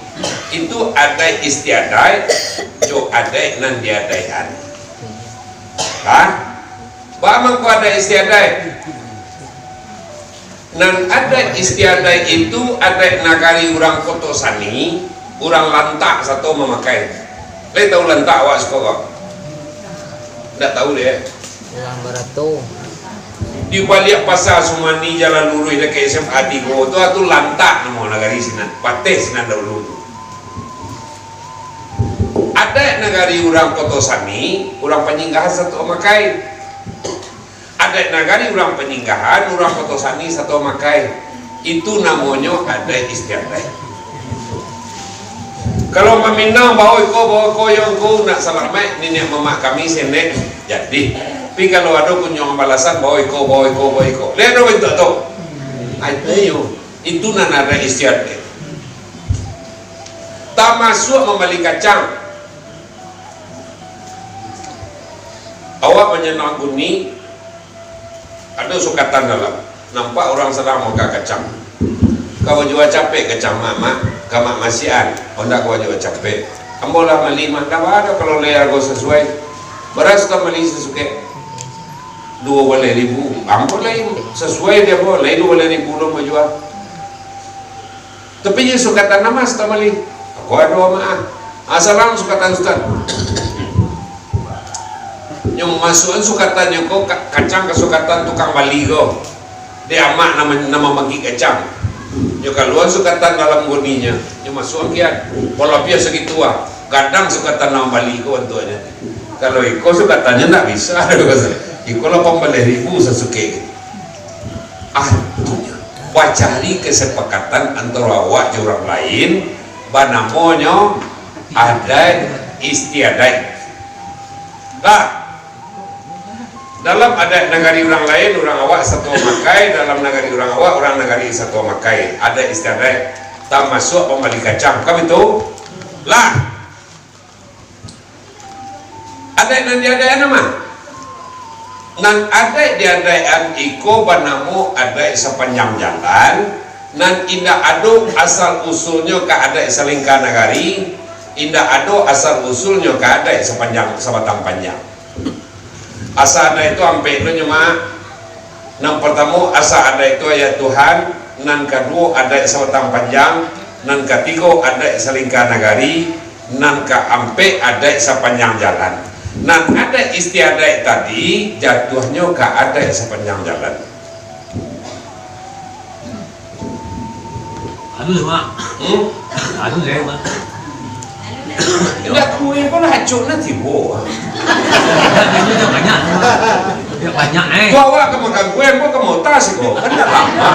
itu ada istiadai, jo adai nan diadaian. Kan? Bagaimana kau ada istiadai? Nan ada istiadai itu ada nagari orang Kotosani, orang lantak satu memakai. Leh tahu lantak awak sekolah? Tak tahu dia. Orang Barato. Di balik pasar Sumani jalan lurus dekat SMA Tigo tu lantak nama negari sinan pateh sinan dahulu tu. Ada negari orang Kotosani, orang penyinggahan satu makai. Ada negari orang penyinggahan, orang Kotosani satu makai. Itu namanya ada istiadat. Kalau meminang bawa ko yang ko nak selamat nenek mamak kami senek jadi. Tapi kalau ada kunjung balasan bawa iko. Lihat dong itu tu. Ayo, itu nana ada istiadat. Tak masuk membeli kacang. Awak menyenang guni, ada sukatan dalam. Nampak orang sedang makan kacang. Kau jual capek kacang mak, kamak masian. Hendak kau jual capek. Kamu lah beli mah, ada kalau leher kau sesuai. Beras kau beli sesuai. 2.000 ampun lah sesuai dia boleh 2.000 lo menjual. Tapi dia sukatan nama setelah beli. Aku ada maaf. Asalam sukatan ustaz. Yang masukan sukatannya kau kacang kesukatan tukang bali kau. Dia amak nama magi kacang. Yang keluar sukatan dalam goninya. Yang masukan kian. Pola biasa segitu ah. Kadang sukatan nama bali kau antuanya. Kalau ikut sukatannya tak bisa. Iko 8.000 sesuke. Artinya, cari kesepakatan antara awak dan orang lain, banamonyo ada istiadat. Nah, dalam ada negari orang lain, orang awak satu makai, dalam negari orang awak, orang negari satu makai. Ada istiadat. Tak masuk pembeli kacang. Kami itu, lah. Ada yang diadaan nama. Nan ada diadaan iko banamu ada sepanjang jalan. Nan indah ado asal usulnya ke ada selingkah nagari. Indah ado asal usulnya ke ada sepanjang sebatang panjang. Asa ada itu sampai itu cuma. Yang pertama asa ada itu ya Tuhan. nan kedua adat sawatang panjang, nan ketiga adat selingkah nagari, nan keempat adat sepanjang jalan. Nan adat istiadat tadi jatuhnya ke adat sepanjang jalan. Aduh mak. Aduh saya mak. Tidak kue pun hacuk nanti bo. Dia banyak. Dia banyak Kau awak ke makan kue, kau ke mau tas kau kan dah lama.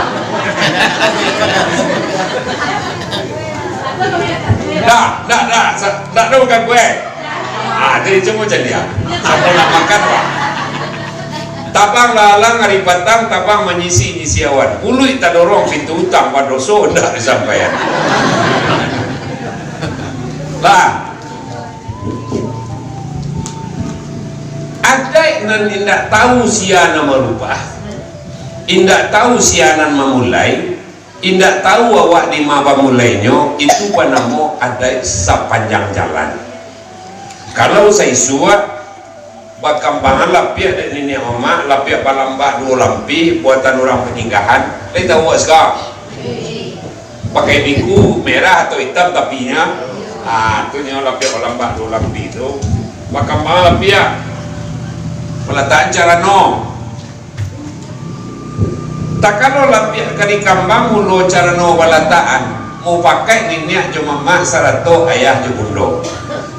Dah makan kue. Jadi cuma jadi ya. Sampai nak makan pak. Tabang lalang hari patang, tabang menyisi awan. Ului tak dorong pintu utang pada doso dah disampaikan. Lah, ada nan indak tahu siana merubah, indak tahu sianan memulai, indak tahu awak di mana mulainya, itu panamo ada sepanjang jalan. Kalau saya suat bakambangan lapia dan nenek mama lapia palambak dua lampi buatan orang peninggahan, kita tahu sekarang pakai biku merah atau hitam tapinya. Itu yang lapia palambak dua lampi itu bakambangan lapia peletaan cara no. Tak kalau lapia kali kambang mulu cara no peletaan mau pakai nenek cuma mak sarato ayah je bundo.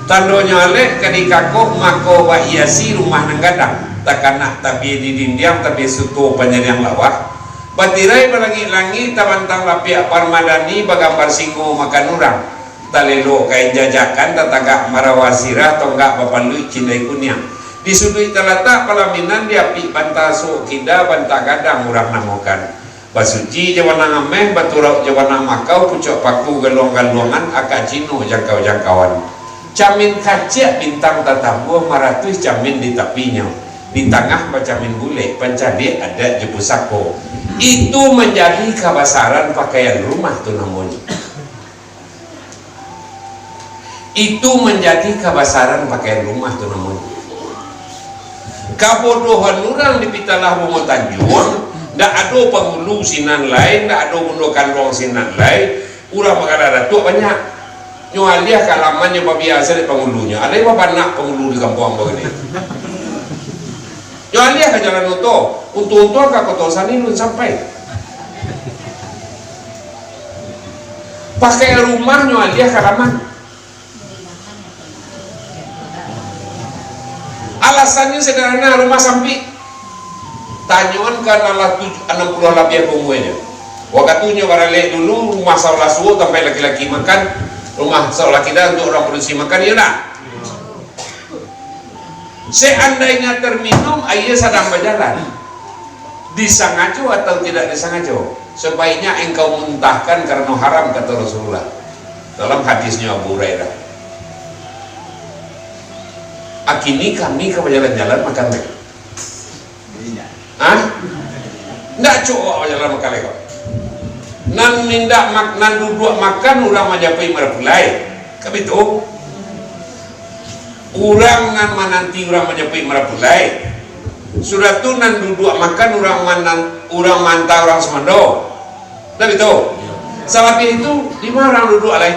Tandonya alek kadi kakok mako wa hiasi rumah nanggadang takana tapi di dindiam tapi suto penyeriang lawak batirai balangi-langi tabantang lapia parmadani bagambar singo makan urang talelo kain jajakan tatagak marawasirah tonggak papalui cindai kunyang di sudut talata palaminan diapi bantaso kida bantah gadang urang namokan basuci jawana ngameh baturau jawana makau pucuk paku galong-galongan akak cino jangkau-jangkauan camin kaca bintang tatabuah maratus camin di tapinya di tengah bacamin bule pencadi ada jebusako itu menjadi kebesaran pakaian rumah tuh namanya itu menjadi kebesaran pakaian rumah tuh namanya kabodohan orang di pitalah Bomo Tanjung ndak ada penghulu sinan lain ndak ada gundukan ruang sinan lain urang makada tu banyak nyualiah kalamannya biasa di penghulunya ada yang nak penghulu di kampung begini nyualiah ke jalan itu untuk ke kotosan ini sampai pakai rumah nyualiah kalaman alasannya sederhana rumah sampai tanyuan karena 60 lapiah punggunya wakatunya barale dulu rumah saulah suhu sampai laki-laki makan rumah seolah kita untuk orang produksi makan ya nak seandainya terminum ayah sedang berjalan disangajo atau tidak disangajo sebaiknya engkau muntahkan karena haram kata Rasulullah dalam hadisnya Abu Hurairah akini kami ke jalan-jalan makan mereka ndak cukup jalan makan mereka nan mindak nan duduk makan orang majapai merapulai kabitu orang nan mananti orang majapai merapulai sudah tu nan duduk makan orang mantau orang semando kabitu salapi itu di mana orang duduk alai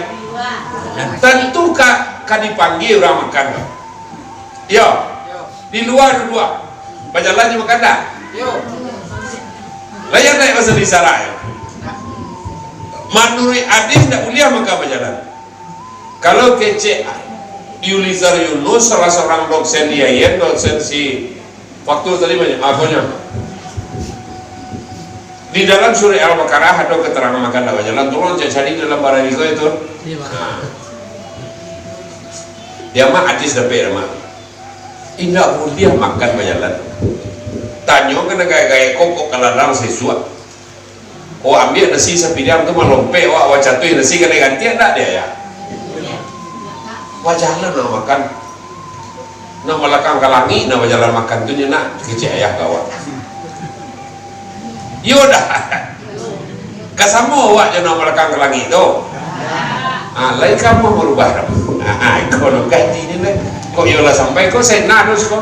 tentu ka dipanggil orang makan yo di luar duduk berjalan makan dah layar naik masa di sarai menurut hadis tidak boleh maka berjalan. Kalau kece Yulizar Yunus salah seorang dosen IAIN, dosen si waktu tadi banyak apanya di dalam surah Al-Baqarah ada keterangan makan tak berjalan tolong cari dalam barang itu dia mah hadis dapat mah tidak boleh makan berjalan tanya kena gaya-gaya kokok kaladang sesuatu oh ambil nasi sepidang tu melompe wah jatuh nasi kena ganti tak dia ya wajalan nak makan nak melakang kalangi nak wajalan makan tu nak kecil ayah kawan yaudah kasamo awak jangan melakang kalangi tu lain kamu merubah kau nak ganti ni lah kok yolah sampai kau saya nak terus kau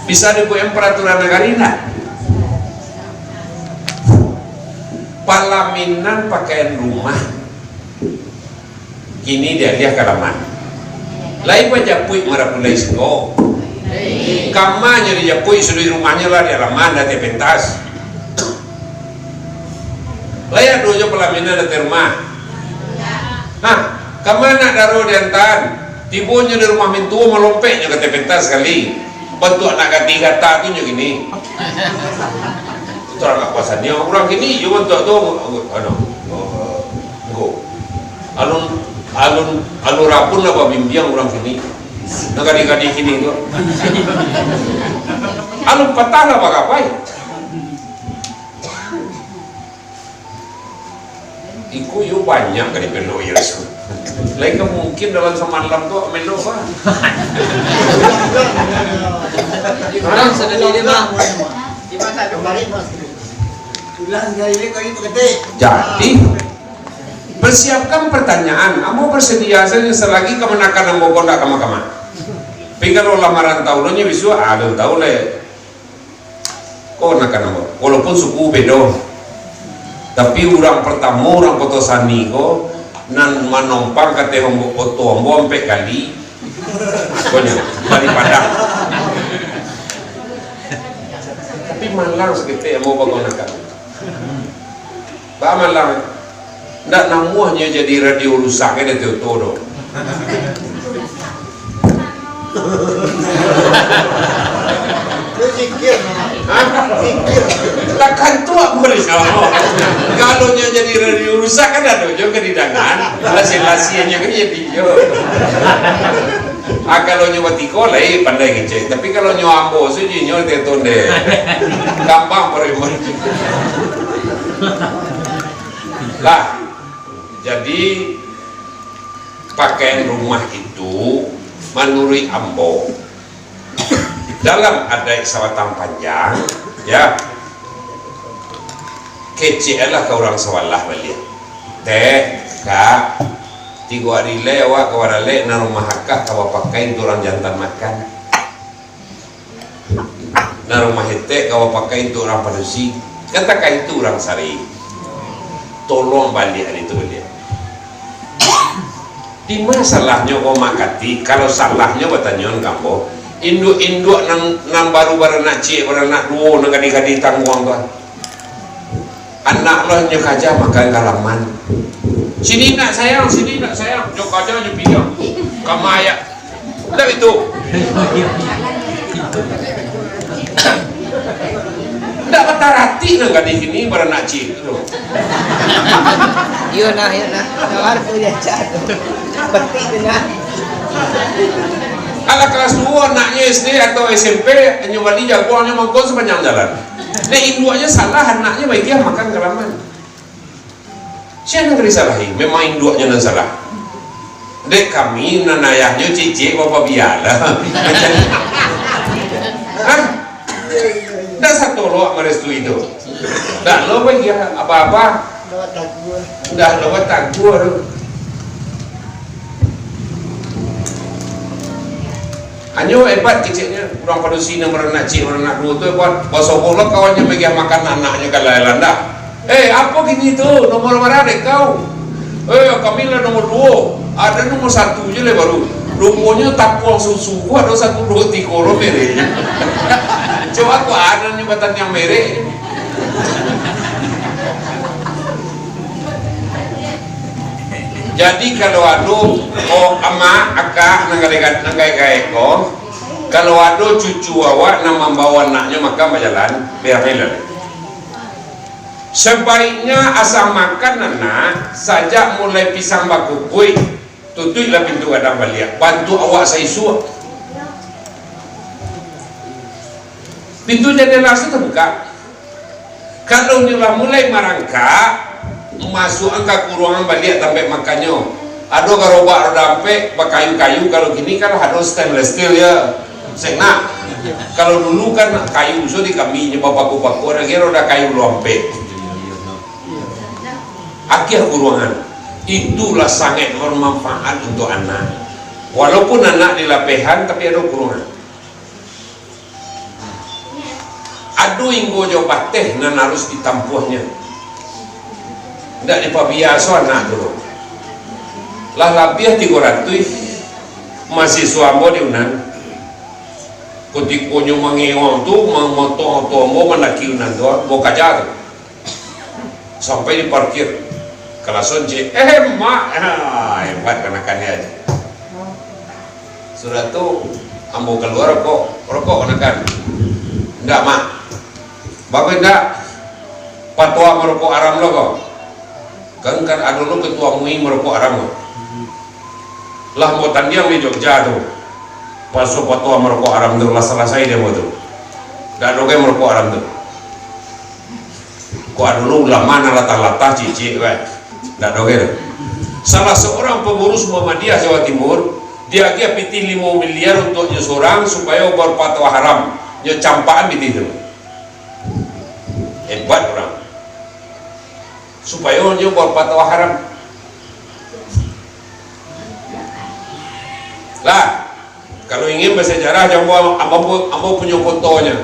bisa dibuat peraturan negara ini palaminan pakaian rumah kini dia lihat kalaman lain japui marapulai seko kamanya dijapui sudah rumahnya lah di halaman ada pentas layak dojo pelaminan ada rumah nah kamana daro diantan tibonya di rumah mintua melompeknya ke pentas sekali bentuk anak ketiga tak tu gini itu orang kuasanya orang gini cuma bentuk tu alun rapun lah bimbiang orang gini nagadi-gadi gini tu alun patah lah bagapai iku yu banyak kali pelo Yesus lain mungkin dalam semalam tu melo apa Orang sedang di bang. jadi persiapkan pertanyaan kamu bersedia saja selagi kemenakan yang bokondak kama-kama tapi kalau lamaran tahunnya bisu ada tahu le kok nak walaupun suku bedo tapi orang pertama orang Kotosani ko nan manompang kate hombo oto hombo sampai kali konya dari Padang tapi malang sekitar mau bagonakan ba malang ndak namuahnya jadi radio rusaknya dari todo takkan tua boleh kalau nya jadi radio rusak kan ada juga kedidangan lasi-lasiannya kan jadi kalau nyoba tiko lai pandai ngecek tapi kalau nyoba ambo suji nyoba tetonde gampang perimun lah jadi pakaian rumah itu menurut ambo dalam adat sawatan panjang ya kece lah ke orang sawalah balik teh kak 3 hari lewat kawan lek na rumah hakak kawa pakai itu orang jantan makan na rumah hete kawa pakai itu orang padusi katakan itu orang sari tolong balik hari itu balik di masalahnya kau makati kalau salahnya bertanyaon kamu induk-induk nang baru-baru nak cik baru nak dua nang gadi-gadi tangguang tu anak lo nyo kaja makan kalaman sini nak sayang jok kaja nyo pinjam kamaya dah itu ndak kata rati nang gadi gini baru nak cik tu Yun na. Nawar ko yan jatuh. Pati na. ala kelas 2 anaknya SD atau SMP nyo wali jagoannya mangkon sepanjang jalan nah induknya salah anaknya baik dia makan kalaman siapa yang disalahi memang induknya yang salah dek kami nan ayahnya cici bapak biala hah dah satu loak merestu itu dah lo baik ya apa-apa dah lo takgur anyo hebat kecilnya orang padusi yang merenak cik merenak dua tu hebat pasal bola kawannya megang makan anaknya kalau dah apa gini tu nomor berapa dek kau kami lah nomor 2 ada nomor 1 je lah baru rupanya tapuang susu ada 1, 2, 3 orang merek coba aku ada nyebatan yang merek jadi kalau ada ama akak nanggai ko kalau ada cucu awak nak membawa anaknya maka berjalan biar jalan sebaiknya asal makan anak saja mulai pisang baku kuih tutuplah pintu kadang balik bantu awak saya suap pintu jendela itu terbuka kalau nila mulai merangkak masuk angka kuruangan balik sampai makannya ada garobak rodampe kayu-kayu kalau gini kan ada stainless steel ya senak kalau dulu kan kayu so di kami nyoba paku-paku kira udah kayu lompe akhir kuruangan itulah sangat bermanfaat untuk anak walaupun anak di lapehan tapi ada kuruangan adu inggo jauh teh nan harus ditampuhnya ndak dipabiaso anak dulu lah labih 300 mahasiswa mo diunan kutikunyo mangiwang tu mangmotong mo manaki unan doa mau kajar sampai di parkir kalason je mak hebat kanakannya aja sudah tu ambo keluar rokok kanakan ndak mak bagus ndak patwa merokok aram lo kok kan ada lo ketua MUI merokok aram lo lah mau tandiang di Jogja tuh pasu patwa merokok aram tuh lah selesai dia mau tuh ndak doge merokok aram tuh kok ada lo ulah mana lata-lata cici ndak doge tuh salah seorang pengurus Muhammadiyah Jawa Timur dia piti 5 miliar untuk seorang supaya berfatwa haram nyo campaan di itu hebat orang supaya nyo berfatwa haram lah kalau ingin bersejarah jangan ambo punya fotonya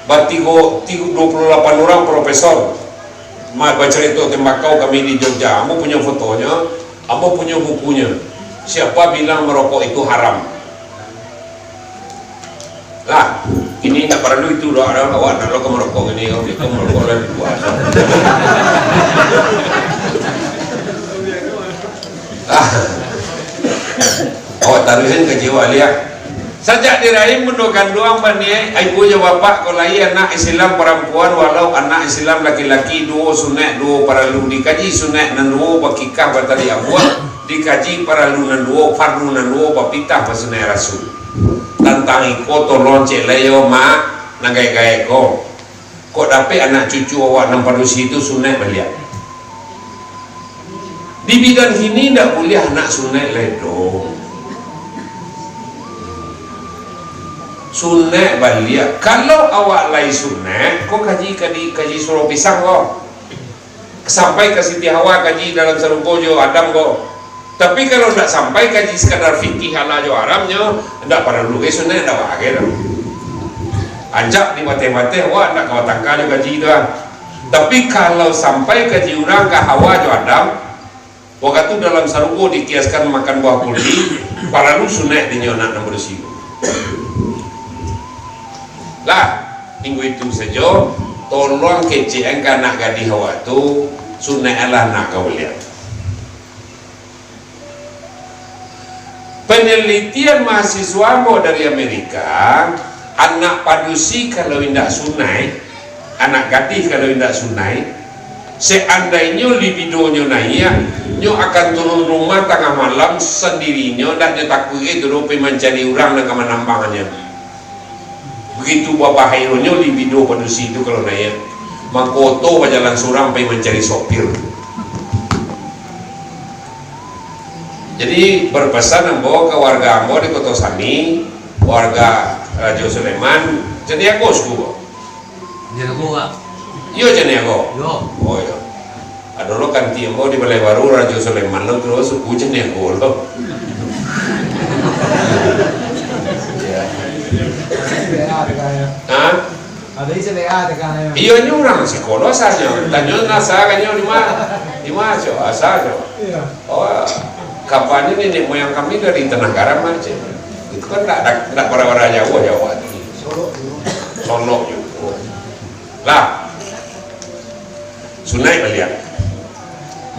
batigo 28 orang profesor baca itu tembakau kami di Jogja ambo punya fotonya ambo punya bukunya siapa bilang merokok itu haram lah ini tak perlu itu doa orang awak nak lo merokok ini om itu merokok dan puasa awak taruhin ke jiwa lihat sajak diraih mendokan doang bani ibunya bapak kalau anak Islam perempuan walau anak Islam laki-laki dua sunat dua perlu dikaji sunat dan dua bakikah batari abuah dikaji perlu dan dua fardu dan dua bapitah pasunai rasul tentang iko tolong cek leo mak nagai-gai kok dapet anak cucu awak nampak situ sunat beliau di bidang ini tidak boleh anak sunat ledong sunat beliau kalau awak lai sunat kok kaji suruh pisang kok sampai ke Siti Hawa kaji dalam Sarungkojo Adam kok tapi kalau tidak sampai kaji sekadar fikih halal jo haramnya tidak perlu sunat tidak pakai anjak di mati-mati wah tidak kau tangkal kaji itu tapi kalau sampai kaji orang ke Hawa jo Adam waktu itu dalam Sarungko dikiaskan makan buah kuldi perlu sunat di nyonak nomor siu lah minggu itu saja tolong kecil nak gadi Hawa tu sunat Allah nak kau lihat penelitian mahasiswa mau dari Amerika anak padusi kalau tidak sunai anak gadis kalau tidak sunai seandainya libidonya naik nyo akan turun rumah tengah malam sendirinya dan dia takut itu rupi mencari orang dan kemenambangannya begitu bahayanya libido padusi itu kalau naik mangkoto berjalan surang sampai mencari sopir jadi berpesan membawa ke warga ambo di Kota Sami warga Raja Sulaiman jadi aku suku Jadi aku nggak. iya jadi aku Yo. oh iya ada lo kan tiempo di Balai Baru Raja Sulaiman lo terus suku jadi aku lo hah? Ada isi ada kan ya. Iya ini orang psikolog saja tanya nasa kan di mana saja Iya. oh kapan ini nenek moyang kami dari Tanah Garam aja itu kan tidak para-para Jawa Solo juga lah sunai beliau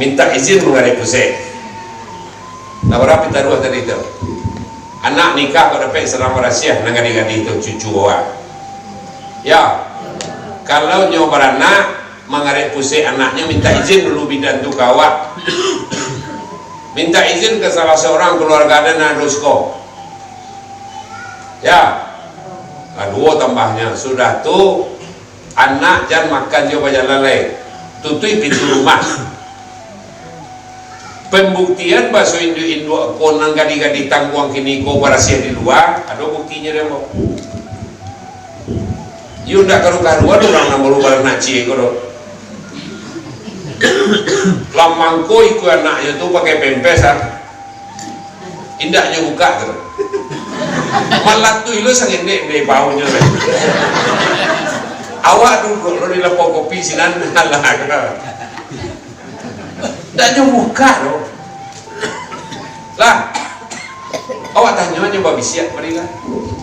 minta izin mengarip pusat nah berapa taruh tadi itu anak nikah pada dapat serang rahasia nangani-gani itu cucu awak ya kalau nyoba anak mengarip pusat anaknya minta izin dulu bidan tu kawat minta izin ke salah seorang keluarga dan Nadosko ya dua tambahnya sudah tuh anak jangan makan coba jalan lain tutui pintu rumah pembuktian bahasa Indo konang gadi-gadi tangguang kini ko barasia di luar ada buktinya dia mau yuk ndak karu-karuan orang nama luar naci ko lamangko iku anaknya tuh pakai pempesan indahnya buka terus malah tuh lo sangat dek baunya awak dulu lo di lepok kopi sinan halah ndak nyo buka loh lah. Awak tanya nyoba bisiak marilah.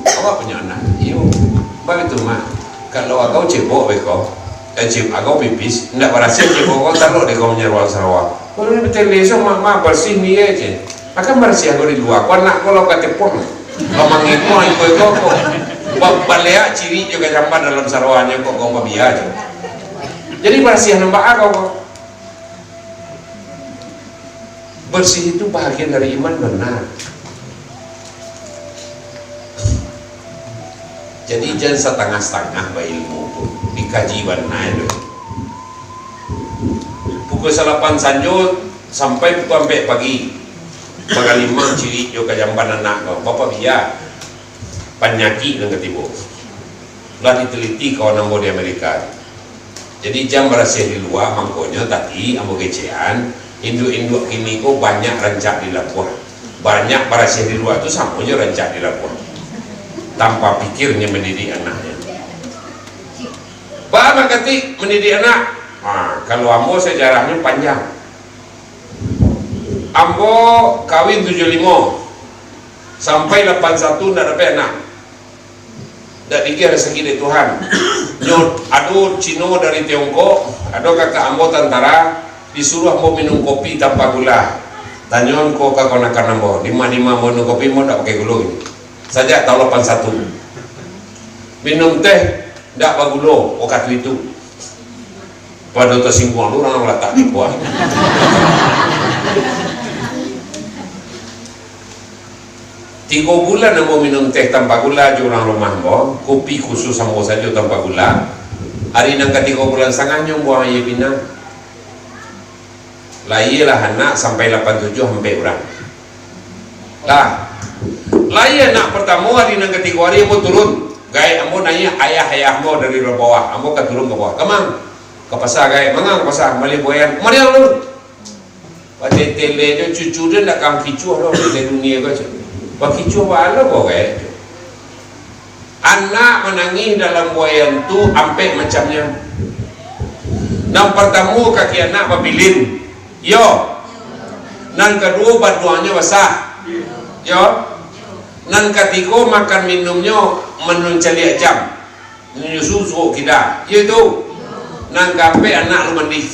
Awak punya anak, iyo. Begitu mah. Kalau agau cebok beko, cebok agau pipis, ndak berhasil cebok kau taruh di kau nyerwal Sarawak. Kalau ni betul leso mak bersih ni aja. Akan bersih agau di luar. Kau nak kalau kata pun, kau mengikut ikut kau. Balea ciri juga jamban dalam Sarawaknya kok kau babiya aja. Jadi bersih nampak agau kau. Bersih itu bahagian dari iman benar. Jadi jangan setengah-setengah bayi ilmu pun dikaji benar itu. Pukul 8 sanjut sampai pukul 4 pagi. Bagal 5 ciri juga jamban anak kau. Bapak biar penyakit yang ketibu. Lah diteliti kawan ambo di Amerika. Jadi jam berhasil di luar mangkonya tadi ambo kecean. Induk-induk kini kok banyak rancak di Labuan. Banyak berhasil di luar itu samunya rancak di Labuan. Tanpa pikirnya mendidik anaknya. Bagaimana ketik mendidik anak? Nah, kalau ambo sejarahnya panjang. Ambo kawin 75 sampai 81 tidak dapat anak. Tidak dikira rezeki dari Tuhan. Nyot, aduh Cino dari Tiongkok, aduh kakak ambo tentara disuruh ambo minum kopi tanpa gula. Tanyon ko kakonakan ambo, lima mau minum kopi mau tidak pakai gula ini. Saja tahun 81 minum teh ndak bagulo waktu itu pada tersinggung lu orang letak di bawah 3 bulan mau minum teh tanpa gula di orang rumah bo kopi khusus sama saja tanpa gula. Hari nang ke 3 bulan setengahnya buang air pinang lah anak sampai 87 sampai orang lah. Lain anak pertama hari nang ketiga hari ambo turun gaya ambo nanya ayah-ayahmu dari bawah ambo ke turun ke bawah kemang ke pasar gaya mangang pasar mali boyan mari lu pada tele dia cucu dia nak kang kicu lo di dunia ke ba kicu ba lo kok gaya anak menangis dalam boyan tu ampe macamnya nang pertama kaki anak babilin yo nang kedua baduanya basah yo nan ketiga makan minumnya menuncali jam susu kita itu nan kape anak lu mandi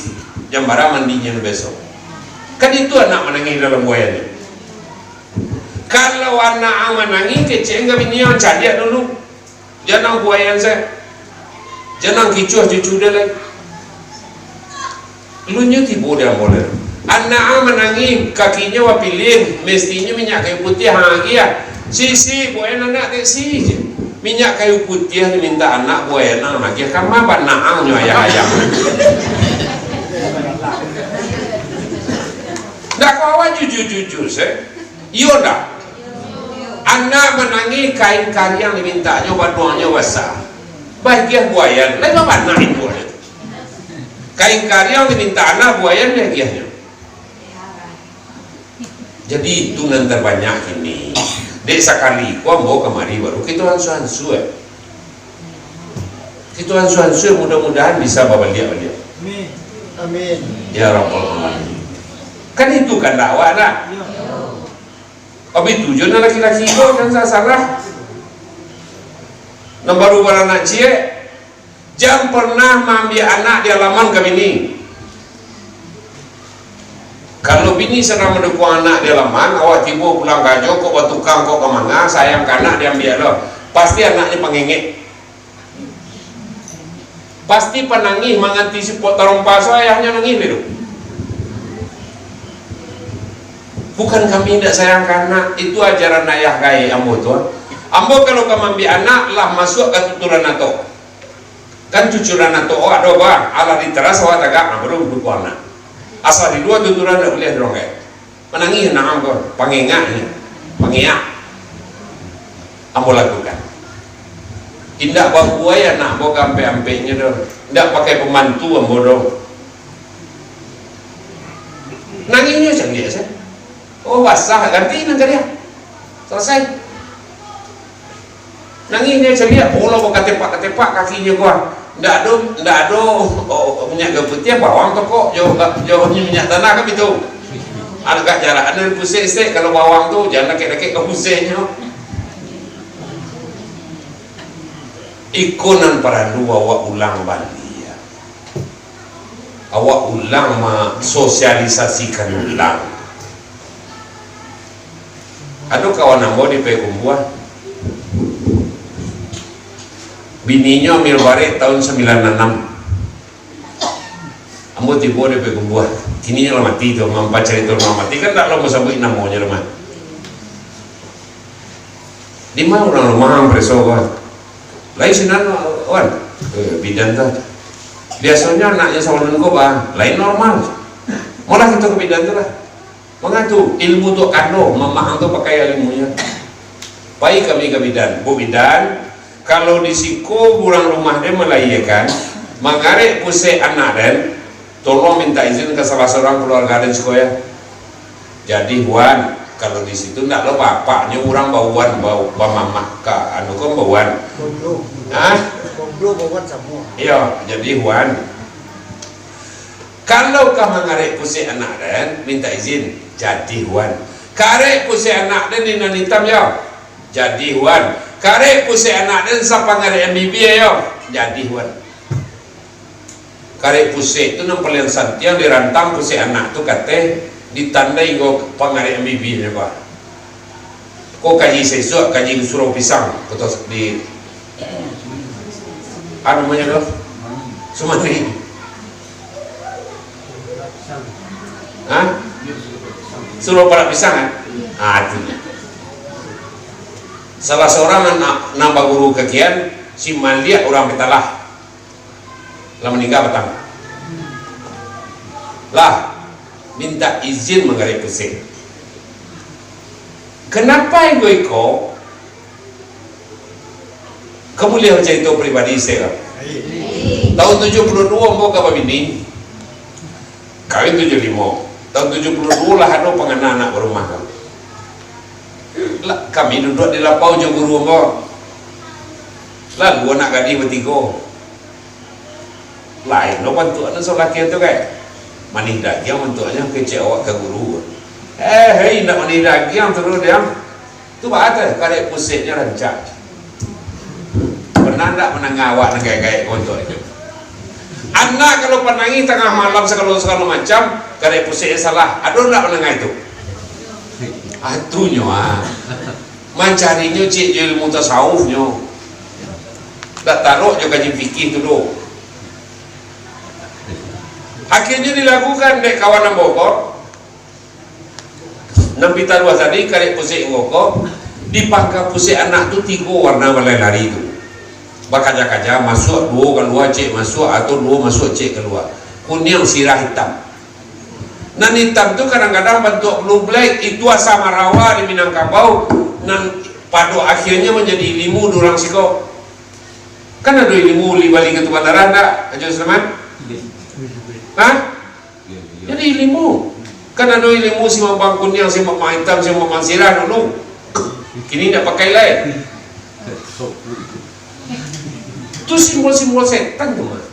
jam bara mandinya besok kan itu anak menangis dalam buayanya. Kalau anak menangis kecil enggak bini yang cadia dulu jangan buayan saya jangan kicuh cucu dia lagi lu nyutipu dia boleh anak menangis kakinya wapilin mestinya minyak kayu putih hangia si buaya anak tak si je minyak kayu putih diminta anak buaya anak dia kan apa naangnya ayam ndak kawan jujur saya iya ndak anak menangis kain karyang dimintanya baduanya basah bahagia buaya lain apa anak itu kain karyang diminta anak buaya bahagianya. Jadi itu yang terbanyak ini dek sekali kau mau kemari baru kita ansu-ansu kita ansu-ansu mudah-mudahan bisa balik Amin. ya Rabbal Alamin. Kan itu kan dakwah nak tapi tujuan laki-laki kau kan salah yang baru beranak cie jangan pernah mengambil anak di halaman kami ini. Kalau bini sedang mendukung anak di halaman, awak tiba pulang gajo, kok buat tukang, kok kemana, sayang ke anak diambil lo, pasti anaknya pengengek, pasti penangis mengantisipasi tarung paso ayahnya nangis itu. Bukan kami tidak sayang ke anak, itu ajaran ayah gaya ambo tuan. Ambo kalau kamu ambil anak lah masuk ke tuturan atau, kan cucuran atau oh ada apa, ala diteras awak tagak, baru dukung anak. Asal di dua tuturan tidak boleh dong kayak menangis nak ambo pengengaknya pengeyak ambo lakukan tidak bawa buaya nak ambo kampe-ampenya dong tidak pakai pembantu ambo dong nangisnya jangan dia saya oh basah ganti nang dia selesai nangisnya ceria bola bawa ketepak kakinya gua ndak ada minyak putih bawang toko jauh minyak tanah kan itu. Agak jarak ada pusing kalau bawang tu jangan laki-laki ke pusingnya. Ikonan para lu awak ulang balik ya. Awak ulang sosialisasikan ulang. Ada kawan ambo di Pekumbuah, bininya ambil baret tahun 96. Ambo tiba di Pekumbuah, kini lah mati tu, mampu cari tu mati kan tak lama sampai namanya rumah. Di mana orang rumah beresokan? Lain sinan wan, bidan tu. Biasanya anaknya sama nunggu bah, lain normal. Malah kita ke bidan tu lah. Mengatu ilmu tu kano, mamang tu pakai ilmunya. Baik kami ke bidan, bu bidan. Kalau di siku bulan rumah dia melayakan, mengarek pusat anak dan tolong minta izin ke salah seorang keluarga dan sekolah. Jadi wan, kalau di situ ndak lo bapaknya orang bauan bau mama ka anu ko bauan. Gomblo bauan semua. Iya, jadi wan. Kalau kau mengarek pusat anak dan minta izin, jadi wan. Karek pusat anak dan di nanitam ya, jadi wan. Karek pusat anak dan siapa ngarek MBB ya, jadi wan. Karek pusat itu nampel yang santiang dirantang pusat anak tu kate ditandai go pangarek MBB nya pak. Ko kaji sesuk kaji surau pisang ketos di anu namanya tu Sumantri. Hah? Suruh pada pisang kan? Itu. Salah seorang nambah guru kekian si Malia orang Petalah lah meninggal petang lah minta izin mengarek pusing. Kenapa iko kamu lihat cerita pribadi saya tahun 72 mau ke bini kawin 75 tahun 72 lah ada pengenal anak berumah kami duduk di lapau je guru mo lalu anak gadis bertiga lain lo bantu anak seorang laki tu kan mani dagiang bentuknya kecil awak ke guru hei nak mani dagiang terus dia tu bahasa karek pusatnya rancak pernah tak menang awak negara-negara kontor itu anak kalau penangi tengah malam segala macam karek pusatnya salah ada tak menang itu atunya mencarinya cik ilmu tasawufnya tak taruh juga kaji fikih tu doh. Akhirnya dilakukan dek kawanan Bogor nampi taruh tadi karek pusat ngoko dipangka pusat anak tu 3 warna lari itu bakaja-kaja masuk 2 keluar cik masuk atau 2 masuk cik keluar kuning sirah hitam. Nan hitam tu kadang-kadang bentuk blue black itu asam rawa di Minangkabau nan pada akhirnya menjadi ilmu durang siko kan ada ilmu li balik ke Bandaran tak Haji Sulaiman? Hah? Jadi ilmu kan ada ilmu si mambang kuning si mambang hitam si mambang sirah dulu kini tak pakai lain itu simbol-simbol setan tu mah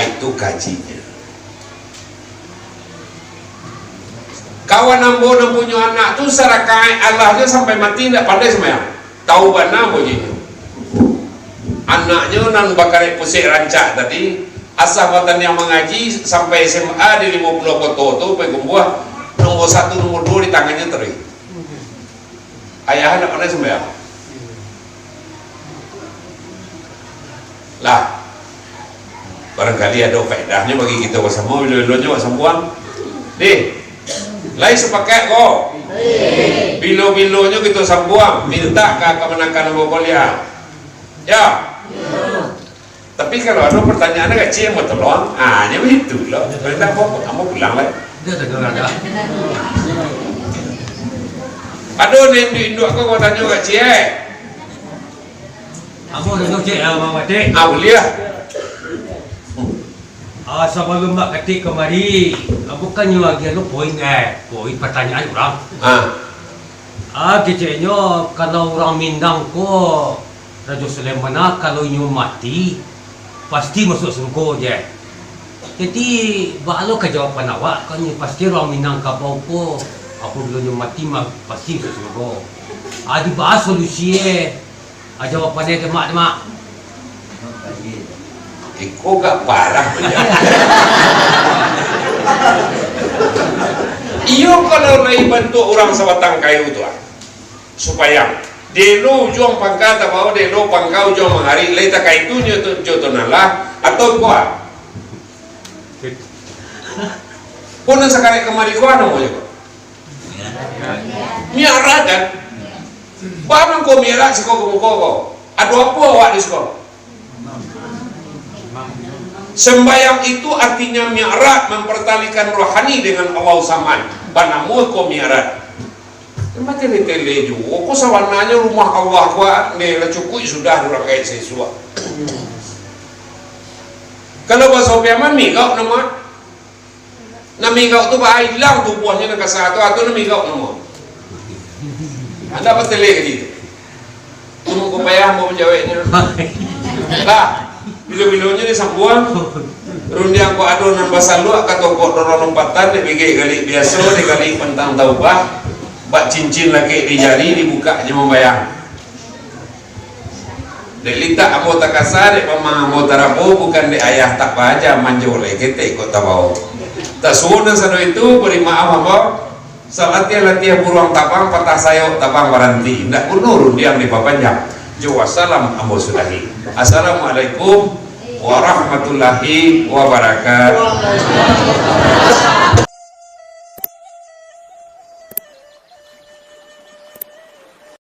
itu kajinya. Kawan nambo punya anak tu sarakai Allah dia sampai mati tidak pandai semayang tahu mana bojinya anaknya nan bakar pusik rancak tadi asal watan yang mengaji sampai SMA di 50 foto tu Pekumbuah nomor 1 nomor 2 di tangannya teri ayah tidak pandai semayang lah barangkali ada faedahnya bagi kita bersama bilo-bilonya bersama deh lain sepakat kok bilo-bilonya kita sambuang minta ke kemenangkan Bokolia ya tapi kalau ada pertanyaan kecil mau tolong hanya begitu loh tidak apa kamu pulang lah aduh nendu aku mau tanya kecil Aku dengar cik Mama Dik. Aulia Sebelum mak ketik kemari, bukannya lagi ada poin pertanyaan orang. Keciknya kalau orang Minang ko Raja Sulaiman kalau nyu mati pasti masuk surga je. Jadi balo ke jawapan awak kan pasti orang Minang kapau po. Aku dulu nyu mati mah pasti masuk surga. Adi bahas solusi jawapannya demak. Kok gak parah punya. Iyo kalau lagi bantu orang sebatang kayu tu supaya delo juang pangkata bawa delo pangkau juang menghari leta kayu tu joto nalah atau kuah pun sekarang kemari kuah namo juga miara kan barang kau miara si kau ada apa awak di sekolah. Sembayang itu artinya mi'raj, mempertalikan rohani dengan Allah Samad. Banamu ko mi'raj. Tempat tele-tele juga. Kok sawananya rumah Allah gua nela cukui sudah orang kayak sesuatu. Kalau bahasa Piaman migau nama. Na migau tu bah hilang tubuhnya nak satu atau na migau nama. Ada apa tele ke itu? Tunggu ko payah mau menjawabnya. Lah. Bilo-bilonya ni sambuan rundiang ko adonan basalu kato ko dorong lompatan ni bigi kali biasa ni kali pentang taubah bak cincin lagi di jari dibuka je membayang delita amo takasar pamang amo tarapo bukan di ayah tak baca manjole kita ikut tabau tak suuna sano itu beri maaf apa latihan buruang tabang patah sayok tabang waranti ndak kuno rundiang di papanjang. Wassalam amo sudahi. Assalamualaikum warahmatullahi wabarakatuh.